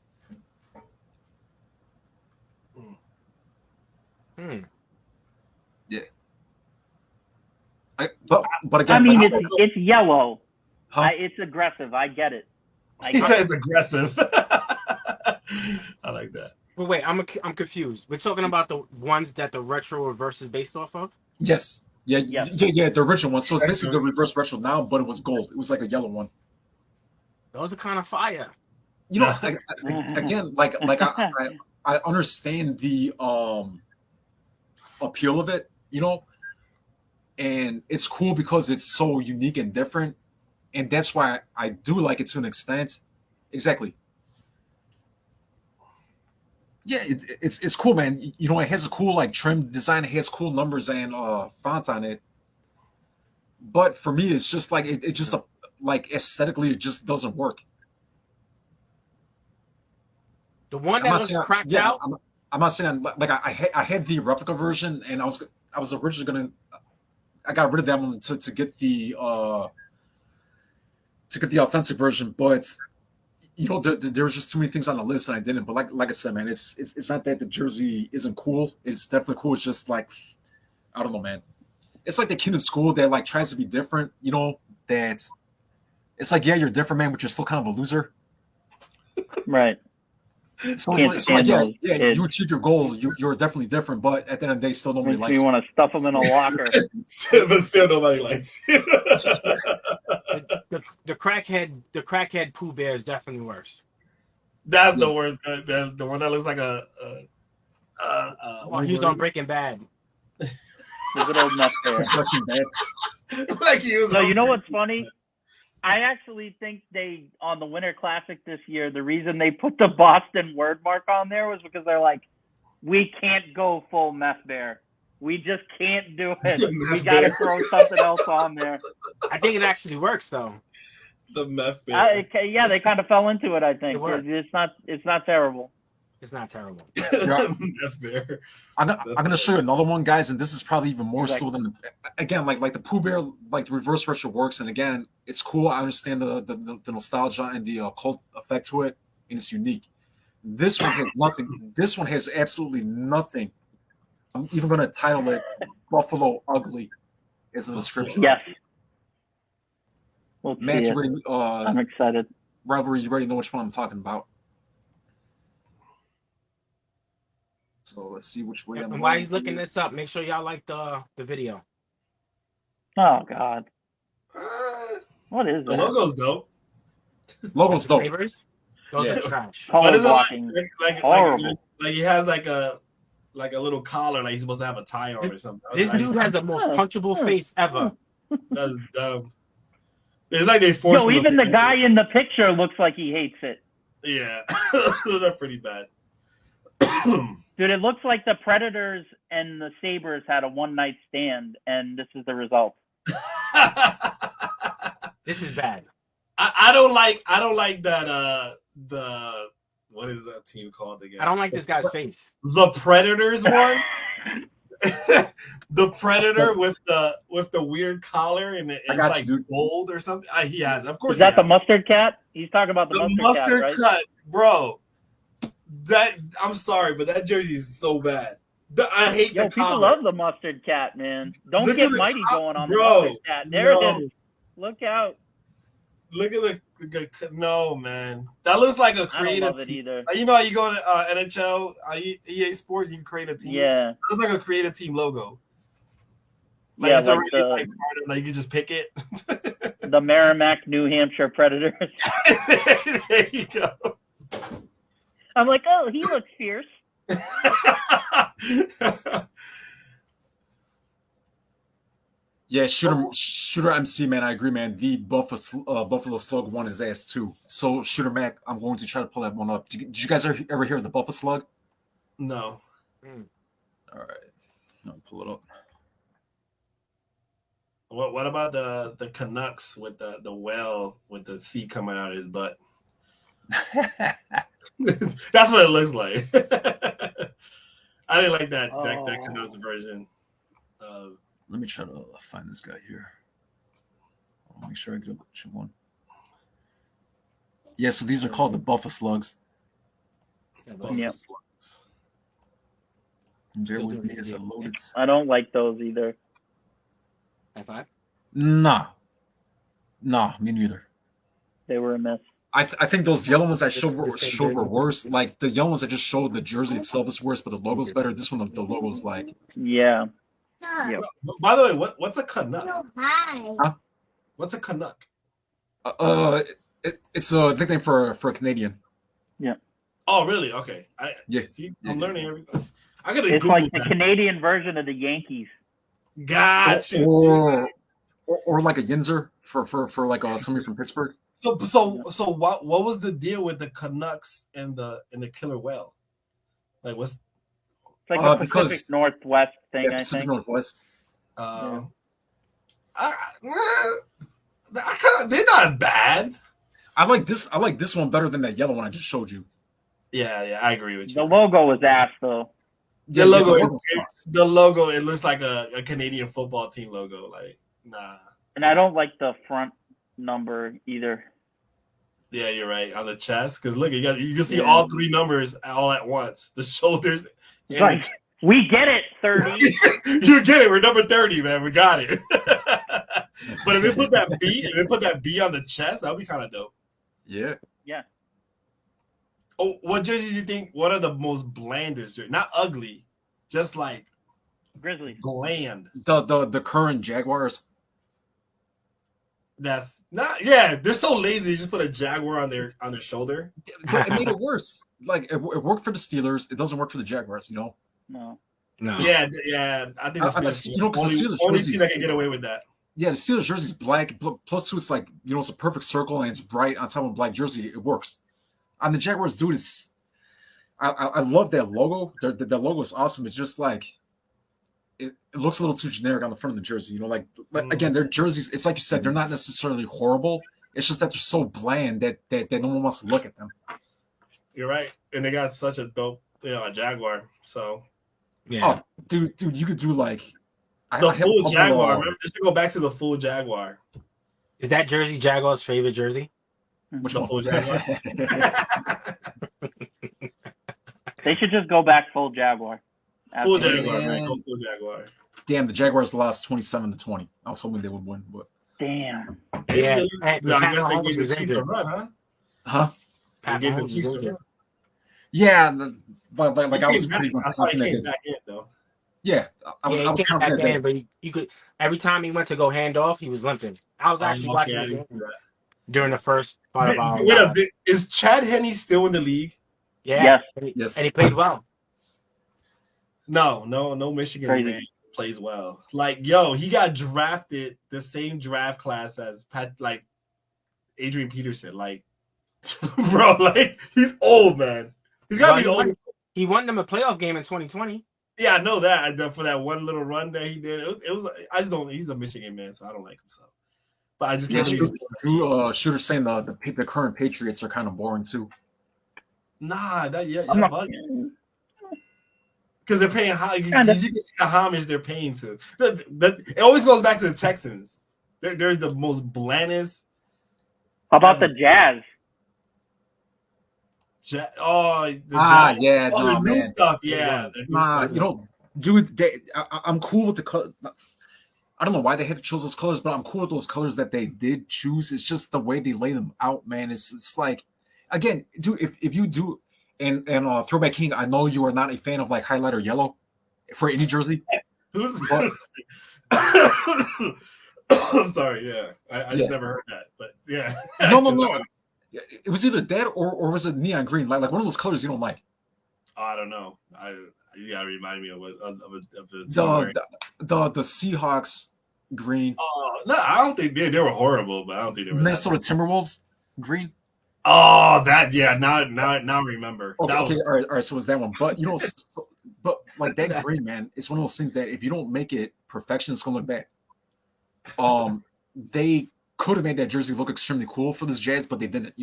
Yeah. But again, I mean, like, it's yellow. huh? It's aggressive. I get it. He said it's aggressive. I like that. But wait, I'm confused. We're talking about the ones that the retro reverse is based off of? Yes. Yeah, the original one. So it's basically the reverse retro now, but it was gold. It was like a yellow one. Those are kind of fire. Again, like I understand the appeal of it, and it's cool because it's so unique and different. and that's why I do like it to an extent. Exactly. Yeah, it's cool, man. You know, it has a cool like trim design. It has cool numbers and font on it. But for me, it's just like it just like aesthetically, it just doesn't work. The one that was cracked out. I'm not saying like I had the replica version, and I was originally gonna. I got rid of that one to get the authentic version, but you know there was just too many things on the list and I didn't. But like I said, man, it's not that the jersey isn't cool. It's definitely cool. It's just like I don't know, man. It's like the kid in school that like tries to be different. You know that it's like yeah, you're different, man, but you're still kind of a loser. Right. So like, yeah, you achieved your goal. You're definitely different, but at the end of the day, still nobody likes you. You want to stuff them in a locker, but still nobody likes you. the crackhead Pooh Bear is definitely worse. That's the worst. The one that looks like a he was on Breaking Bad. The good old mess there. Like he was. So you know what's funny? I actually think they, on the Winter Classic this year, the reason they put the Boston word mark on there was because they're like, we can't go full meth bear. We just can't do it. We got to throw something else on there. I think it actually works, though. The meth bear. Yeah, they kind of fell into it, I think. It's not terrible. It's not terrible. Yeah. Meth bear. I'm gonna show you another one, guys, and this is probably even more so than again, like the Pooh Bear, like the reverse retro works, and again, it's cool. I understand the nostalgia and the cult effect to it, and it's unique. This one has nothing. This one has absolutely nothing. I'm even gonna title it "Buffalo Ugly" as a description. Yes. Matt, you ready? I'm excited. Rivalry, you already know which one I'm talking about. So let's see which way. And while he's looking this up, make sure y'all like the video. Oh God, what is the that? logo's dope. Logo's dope. Those are trash. What is blocking. Horrible. Like he has like a little collar, like he's supposed to have a tie on or something. This dude has the most punchable face ever. That's dumb. It's like they forced. No, even the guy in the picture looks like he hates it. Yeah, those are pretty bad. Dude, it looks like the Predators and the Sabres had a one-night stand, and this is the result. This is bad. I don't like that. What is that team called again? I don't like this guy's face. The Predators one. The Predator with the weird collar and it's like gold or something. He has, of course. Is that the mustard cat? He's talking about the mustard cat, right? cut, bro. That I'm sorry, but that jersey is so bad. I hate the people collar. love the mustard cat, man. Don't get Mighty going on the mustard cat. There it is. Look out. Look at the no, man. That looks like a creative I don't love team. it either. You know how you go to NHL, EA Sports, you can create a team. Yeah. It looks like a creative team logo. Like yeah, it's like already like part of, like you can just pick it. The Merrimack, New Hampshire Predators. There you go. I'm like, oh, he looks fierce. Yeah, shooter MC, man. I agree, man. The Buffalo Slug one is ass too. So Shooter Mac, I'm going to try to pull that one up. Did you guys ever hear of the Buffalo Slug? No. All right, I'll pull it up. What about the Canucks with the whale with the sea coming out of his butt? That's what it looks like. I didn't like that Canucks version. Let me try to find this guy here. I'll make sure I get a one. Yeah, so these are called the Buffalo Slugs. Yep. Bear with me as I load it. I don't like those either. High five? Nah, me neither. They were a mess. I think those yellow ones I showed were worse. Like the yellow ones I just showed, the jersey itself is worse, but the logo's better. This one, the logo's like. Yeah. Yep. By the way, what's a Canuck? No, hi. Huh? What's a Canuck? It's a nickname for a Canadian. Yeah. Oh, really? Okay. I'm learning everything. It's like the Canadian version of the Yankees. Gotcha. or like a Yinzer for like somebody from Pittsburgh. So what was the deal with the Canucks and the killer whale? Like what's It's like a Pacific because Northwest thing, yeah, I Pacific think. Northwest. They're not bad. I like this one better than that yellow one I just showed you. Yeah, I agree with you. The logo was ass though. The logo the logo. It looks like a Canadian football team logo. Like, nah. And I don't like the front number either. Yeah, you're right on the chest. Because look, you can see all three numbers all at once. The shoulders. Like, we get it, 30. You get it. We're number 30, man. We got it. But if they put that B on the chest, that would be kind of dope. Yeah. Yeah. Oh, what jerseys do you think? What are the most blandest jerseys? Not ugly, just like Grizzlies. Bland. The current Jaguars. That's not. Yeah, they're so lazy. They just put a Jaguar on their shoulder. It made it worse. Like it worked for the Steelers. It doesn't work for the Jaguars. You know. No. Yeah. I think that's the only team that can get away with that. Yeah, the Steelers jersey's black. Plus, two, it's like it's a perfect circle and it's bright on top of a black jersey. It works. On the Jaguars, dude, it's I love that logo. The logo is awesome. It's just like it looks a little too generic on the front of the jersey. Like again, their jerseys. It's like you said, they're not necessarily horrible. It's just that they're so bland that no one wants to look at them. You're right, and they got such a dope, a Jaguar. So yeah, oh, dude, you could do like the full Jaguar. Remember, just to go back to the full Jaguar. Is that jersey Jaguar's favorite jersey? Which the full Jaguar? They should just go back full Jaguar. Full Jaguar, man. Go full Jaguar. Damn, the Jaguars lost 27-20. I was hoping they would win, but damn. Yeah, I guess they gave the Chiefs a run, huh? Huh? They gave the Chiefs a run. Yeah, but like I was pretty much he came back in though. Yeah, I was came back in, but you could every time he went to go hand off, he was limping. I was actually watching the game during the first part of our. Is Chad Henne still in the league? Yeah. Yes. And he played well. No Michigan man plays well. Like, he got drafted the same draft class as Adrian Peterson. Like, bro, like he's old, man. He's got to be old. He won them a playoff game in 2020. Yeah, I know that. For that one little run that he did, it was. I just don't. He's a Michigan man, so I don't like him. So, but I just can't believe. Shooter saying the current Patriots are kind of boring too. Nah, bugging. Because they're paying high. You can see the homage they're paying to. It always goes back to the Texans. They're the most blandest. How about the Jazz? Jazz. Yeah, the new stuff. Yeah, dude. I'm cool with the color. I don't know why they had to choose those colors, but I'm cool with those colors that they did choose. It's just the way they lay them out, man. It's like, again, dude, if you do, and ThrowbacKing, I know you are not a fan of like highlighter yellow for any jersey. I'm sorry. Yeah, I just never heard that, but yeah. No. It was either that or was it neon green? Like one of those colors you don't like. I don't know. You gotta remind me of the Seahawks green. Oh no, I don't think they were horrible, but I don't think they were Minnesota Timberwolves green. Oh, that now remember. Okay, all right. So it was that one, but but like that green, man, it's one of those things that if you don't make it perfection, it's gonna look bad. They could have made that jersey look extremely cool for this Jazz, but they didn't.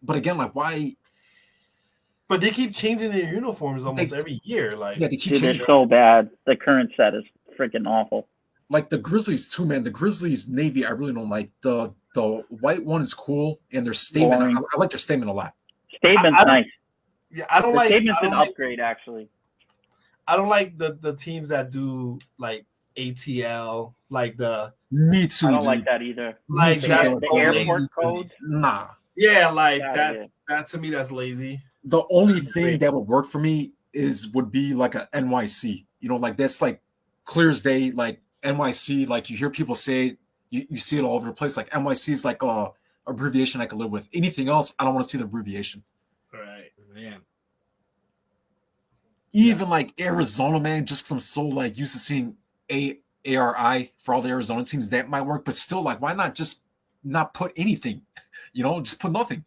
But again, like why? But they keep changing their uniforms almost every year. Like, yeah, they keep changing. They're so bad. The current set is freaking awful. Like the Grizzlies too, man. The Grizzlies navy, I really don't like. The white one is cool, and their statement. I like their statement a lot. Statement's nice. Yeah, I don't like. Statement's an upgrade, actually. I don't like the teams that do like ATL, like the. Me too. I don't like that either. Like the airport code. Nah. Yeah, like that to me, that's lazy. The only thing that would work for me would be like a NYC. Like that's like clear as day. Like NYC, like you hear people say it, you see it all over the place. Like NYC is like a abbreviation I can live with. Anything else, I don't want to see the abbreviation. Right, man. Even like Arizona, man, just because I'm so like used to seeing ARI for all the Arizona teams. That might work, but still, like, why not just not put anything? Just put nothing.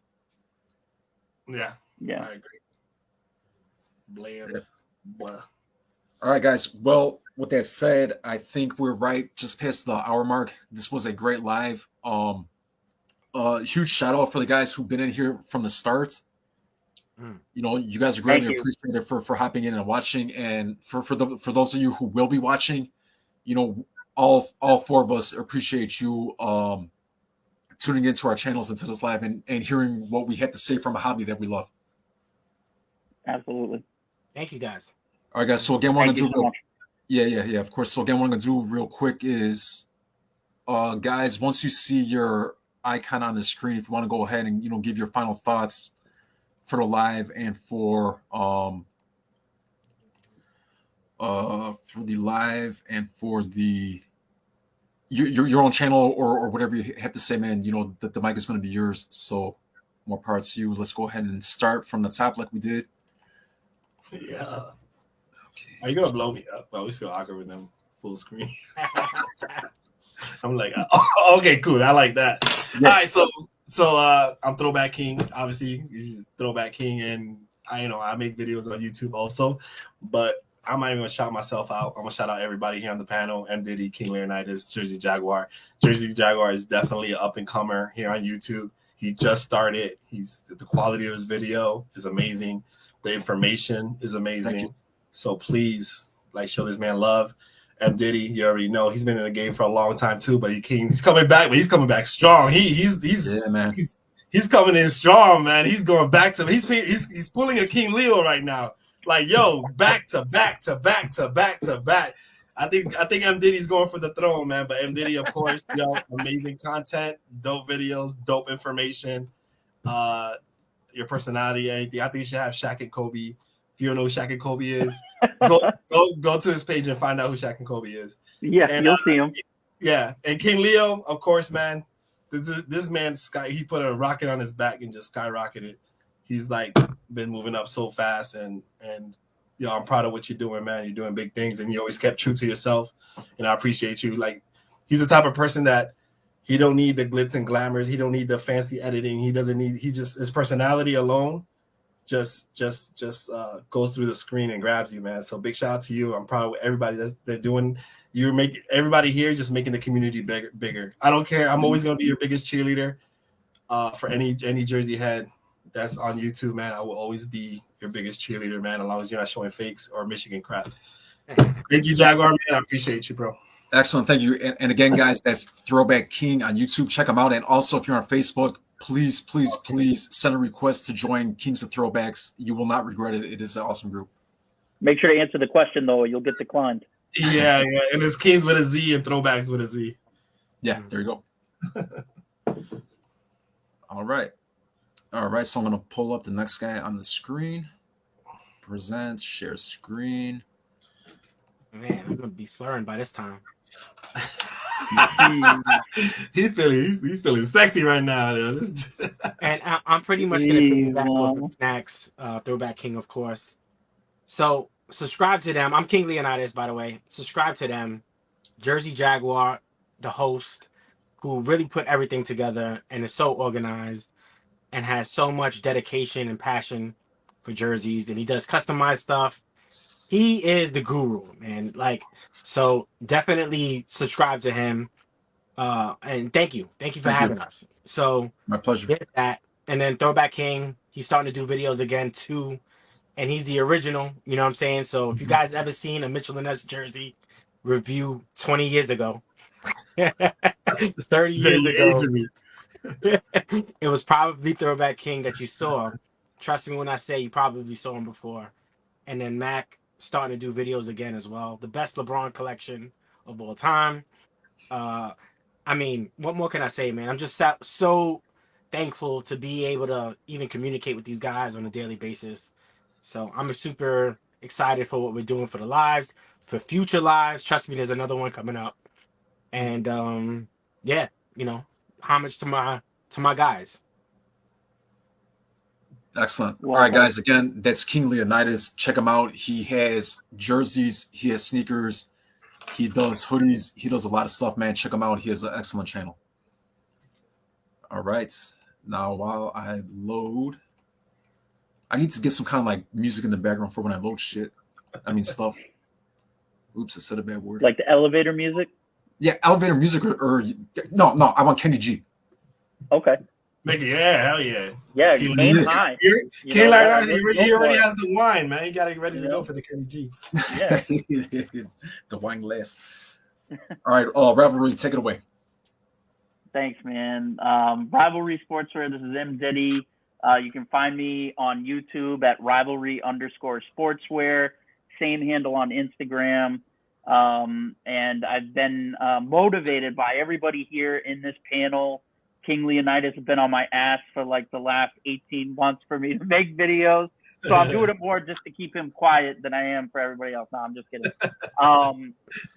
Yeah. Yeah. I agree. Bland. Blah. All right, guys. Well, with that said, I think we're right just past the hour mark. This was a great live. Huge shout out for the guys who've been in here from the start. You guys are greatly appreciated for hopping in and watching, and for those of you who will be watching, all four of us appreciate you tuning into our channels, into this live, and hearing what we had to say from a hobby that we love. Absolutely. Thank you, guys. All right, guys. So again, what I'm gonna do. So much. Yeah. Of course. So again, what I'm gonna do real quick is, guys, once you see your icon on the screen, if you want to go ahead and give your final thoughts for the live and for the live and for your own channel or whatever you have to say, man. The mic is going to be yours. So more parts to you. Let's go ahead and start from the top like we did. Yeah. Okay. Are you gonna blow me up? I always feel awkward with them full screen. I'm like, oh, okay, cool. I like that. Yeah. All right, so I'm Throwback King. Obviously, you're Throwback King, and I make videos on YouTube also. But I'm not even gonna shout myself out. I'm gonna shout out everybody here on the panel: M Diddy, King Leonidas, Jersey Jaguar. Jersey Jaguar is definitely an up and comer here on YouTube. He just started. The quality of his video is amazing. The information is amazing. So please, show this man love. M Diddy, you already know he's been in the game for a long time too, but he's coming back, but he's coming back strong. He's coming in strong, man. He's going back to he's pulling a King Leo right now. Back to back to back to back to back. I think M Diddy's going for the throne, man. But M Diddy, of course, amazing content, dope videos, dope information. Your personality, anything. I think you should have Shaq and Kobe. If you don't know who Shaq and Kobe is, go to his page and find out who Shaq and Kobe is. Yeah, and, you'll see him. Yeah, and King Leo, of course, man. This man, he put a rocket on his back and just skyrocketed. He's been moving up so fast, and I'm proud of what you're doing, man. You're doing big things, and you always kept true to yourself, and I appreciate you. He's the type of person that he don't need the glitz and glamours. He don't need the fancy editing. He doesn't need. He just his personality alone just goes through the screen and grabs you, man. So big shout out to you. I'm proud of everybody they're doing. You're making everybody here just making the community bigger. I don't care. I'm always gonna be your biggest cheerleader for any Jersey head that's on YouTube, man. I will always be your biggest cheerleader, man, as long as you're not showing fakes or Michigan crap. Thank you, Jaguar, man. I appreciate you, bro. Excellent. Thank you. And again, guys, that's Throwback King on YouTube. Check him out. And also, if you're on Facebook, please send a request to join Kings of Throwbacks. You will not regret it. It is an awesome group. Make sure to answer the question, though, or you'll get declined. Yeah. And it's Kings with a Z and Throwbacks with a Z. Yeah, there you go. All right. So I'm going to pull up the next guy on the screen. Present, share screen. Man, I'm going to be slurring by this time. he's feeling sexy right now. And I'm pretty much going to piggyback off of Snacks, Throwback King, of course. So subscribe to them. I'm King Leonidas, by the way. Subscribe to them. Jersey Jaguar, the host, who really put everything together and is so organized and has so much dedication and passion for jerseys. And he does customized stuff. He is the guru, man. So definitely subscribe to him. And thank you for having us. So my pleasure. Get that. And then Throwback King, he's starting to do videos again too. And he's the original, you know what I'm saying? So if you guys ever seen a Mitchell & Ness jersey review 20 years ago, 30 years ago, it was probably Throwback King that you saw. Trust me when I say you probably saw him before. And then Mac starting to do videos again as well. The best LeBron collection of all time. I mean, what more can I say, man? I'm just so thankful to be able to even communicate with these guys on a daily basis. So I'm super excited for what we're doing for the lives, for future lives. Trust me, there's another one coming up. And homage to my guys. Excellent. All right, guys. Again, that's King Leonidas. Check him out. He has jerseys. He has sneakers. He does hoodies. He does a lot of stuff, man. Check him out. He has an excellent channel. All right. Now, while I load, I need to get some kind of like music in the background for when I load shit. I mean, stuff. Oops, I said a bad word. Like the elevator music? Yeah, elevator music or no, I want Kenny G. Okay. Nigga, yeah, hell yeah. Yeah, He- aim he- high. He already has the wine, man. He got to get ready to go for the Kenny G. Yeah. The wine glass. All right, Rivalry, take it away. Thanks, man. Rivalry Sportswear. This is M. Diddy. You can find me on YouTube at rivalry_sportswear. Same handle on Instagram. And I've been motivated by everybody here in this panel. King Leonidas has been on my ass for like the last 18 months for me to make videos. So I'm doing it more just to keep him quiet than I am for everybody else. No, I'm just kidding.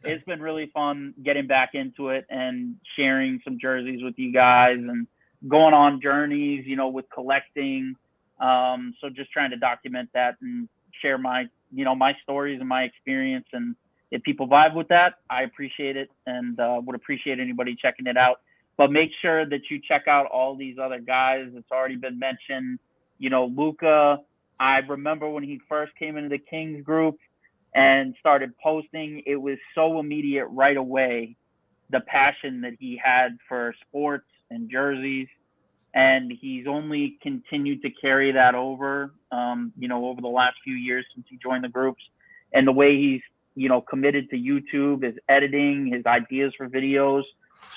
It's been really fun getting back into it and sharing some jerseys with you guys and going on journeys, you know, with collecting. So just trying to document that and share my, you know, my stories and my experience. And if people vibe with that, I appreciate it and would appreciate anybody checking it out. But make sure that you check out all these other guys. It's already been mentioned. You know, Luca, I remember when he first came into the Kings group and started posting, it was so immediate right away, the passion that he had for sports and jerseys. And he's only continued to carry that over, you know, over the last few years since he joined the groups. And the way he's, you know, committed to YouTube, his editing, his ideas for videos,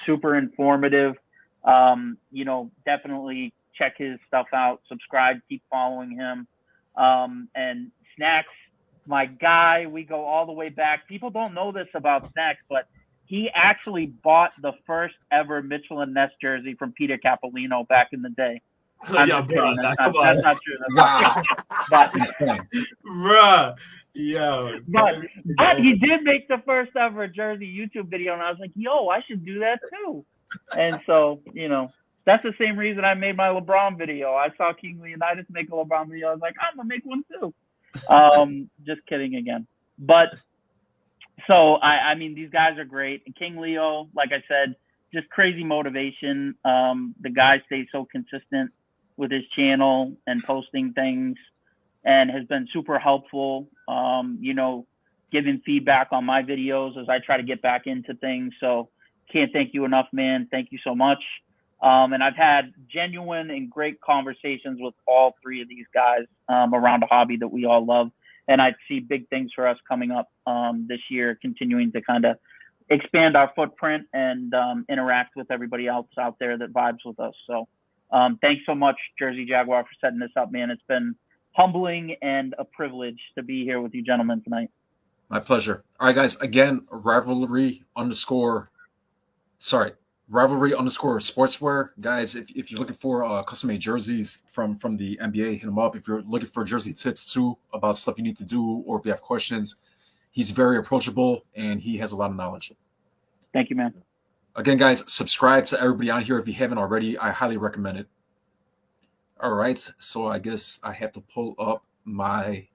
super informative. You know, definitely check his stuff out, subscribe, keep following him. And Snacks, my guy, we go all the way back. People don't know this about Snacks, but he actually bought the first ever Mitchell and Ness jersey from Peter Capolino back in the day. Yeah, bro, That's not true. Wow. But, Bruh. Yo. but he did make the first ever jersey YouTube video, and I was like, yo, I should do that too. And so, you know, that's the same reason I made my LeBron video. I saw King Leonidas make a LeBron video. I was like, I'm going to make one too. Just kidding again. But so, I mean, these guys are great. And King Leo, like I said, just crazy motivation. The guy stays so consistent with his channel and posting things and has been super helpful, you know, giving feedback on my videos as I try to get back into things. So can't thank you enough, man. Thank you so much. And I've had genuine and great conversations with all three of these guys around a hobby that we all love. And I see big things for us coming up this year, continuing to kind of expand our footprint and interact with everybody else out there that vibes with us. So thanks so much, Jersey Jaguar, for setting this up, man. It's been humbling and a privilege to be here with you gentlemen tonight. My pleasure. All right, guys. Again, rivalry_sportswear. Guys, if you're looking for custom-made jerseys from the NBA, hit him up. If you're looking for jersey tips too about stuff you need to do, or if you have questions, he's very approachable and he has a lot of knowledge. Thank you, man. Again, guys, subscribe to everybody on here if you haven't already. I highly recommend it. All right, so I guess I have to pull up my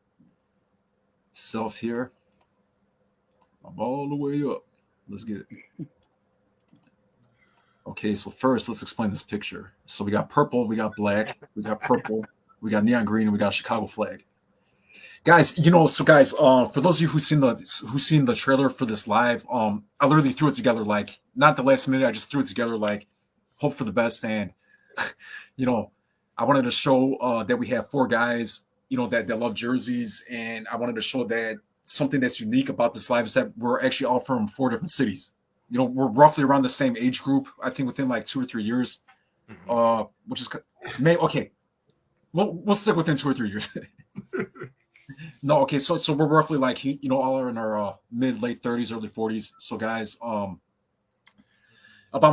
self here. I'm all the way up. Let's get it. Okay, so first, let's explain this picture. So we got purple, we got black, we got purple, we got neon green, and we got a Chicago flag. Guys, you know, so guys, for those of you who've seen the trailer for this live, I literally threw it together like not the last minute. I just threw it together like hope for the best, and you know, I wanted to show that we have four guys, you know, that love jerseys, and I wanted to show that something that's unique about this live is that we're actually all from four different cities. You know, we're roughly around the same age group. I think within like 2 or 3 years, which is okay. We'll stick within 2 or 3 years. No, okay. So we're roughly like, you know, all are in our mid late 30s, early 40s. So guys, about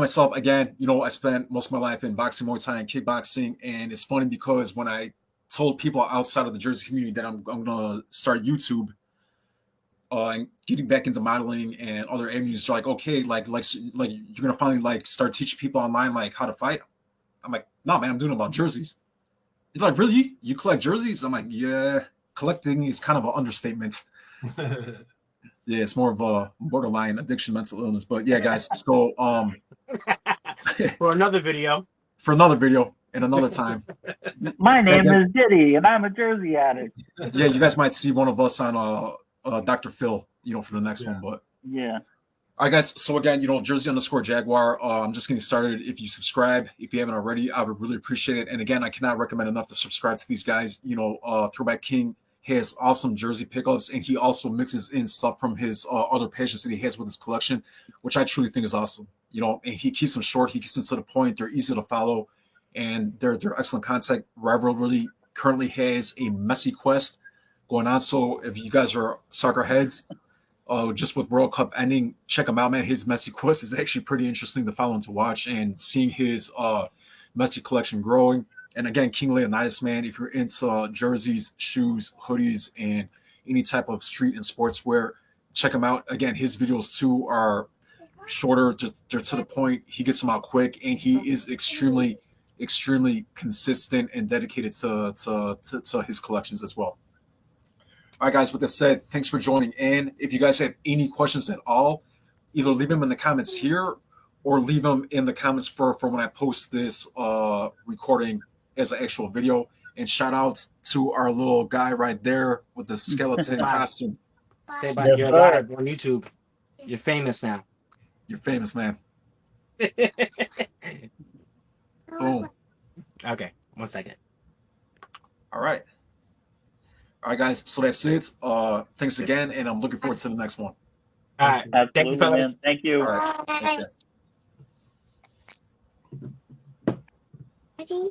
myself again, you know, I spent most of my life in boxing, Muay Thai, and kickboxing, and it's funny because when I told people outside of the Jersey community that I'm gonna start YouTube. And getting back into modeling and other avenues, like okay, like you're gonna finally like start teaching people online like how to fight. I'm like, no, man, I'm doing it about jerseys. You're like, really? You collect jerseys? I'm like, yeah. Collecting is kind of an understatement. Yeah, it's more of a borderline addiction, mental illness. But yeah, guys. So For another video. for another video and another time. My name is Diddy, and I'm a jersey addict. Yeah, you guys might see one of us on Dr. Phil, for the next one. But yeah. All right, guys. So again, Jersey_Jaguar. I'm just getting started. If you subscribe, if you haven't already, I would really appreciate it. And again, I cannot recommend enough to subscribe to these guys. ThrowbacKing has awesome jersey pickups, and he also mixes in stuff from his other pages that he has with his collection, which I truly think is awesome. And he keeps them short. He keeps them to the point. They're easy to follow, and they're excellent content. Rivalry currently has a messy quest going on. So if you guys are soccer heads, just with World Cup ending, check him out, man. His messy quest is actually pretty interesting to follow and to watch, and seeing his messy collection growing. And again, King Leonidas, man, if you're into jerseys, shoes, hoodies, and any type of street and sportswear, check him out. Again, his videos too are shorter, they're to the point. He gets them out quick, and he is extremely consistent and dedicated to his collections as well. All right, guys, with that said, thanks for joining in. If you guys have any questions at all, either leave them in the comments here or leave them in the comments for when I post this recording as an actual video. And shout out to our little guy right there with the skeleton costume. Say bye. You're live on YouTube. You're famous now. You're famous, man. Boom. Okay, 1 second. All right. All right, guys. So that's it. Thanks again, and I'm looking forward to the next one. All right. Absolutely, Thank you, fellas. man. Thank you. All right. Thanks, guys. Ready?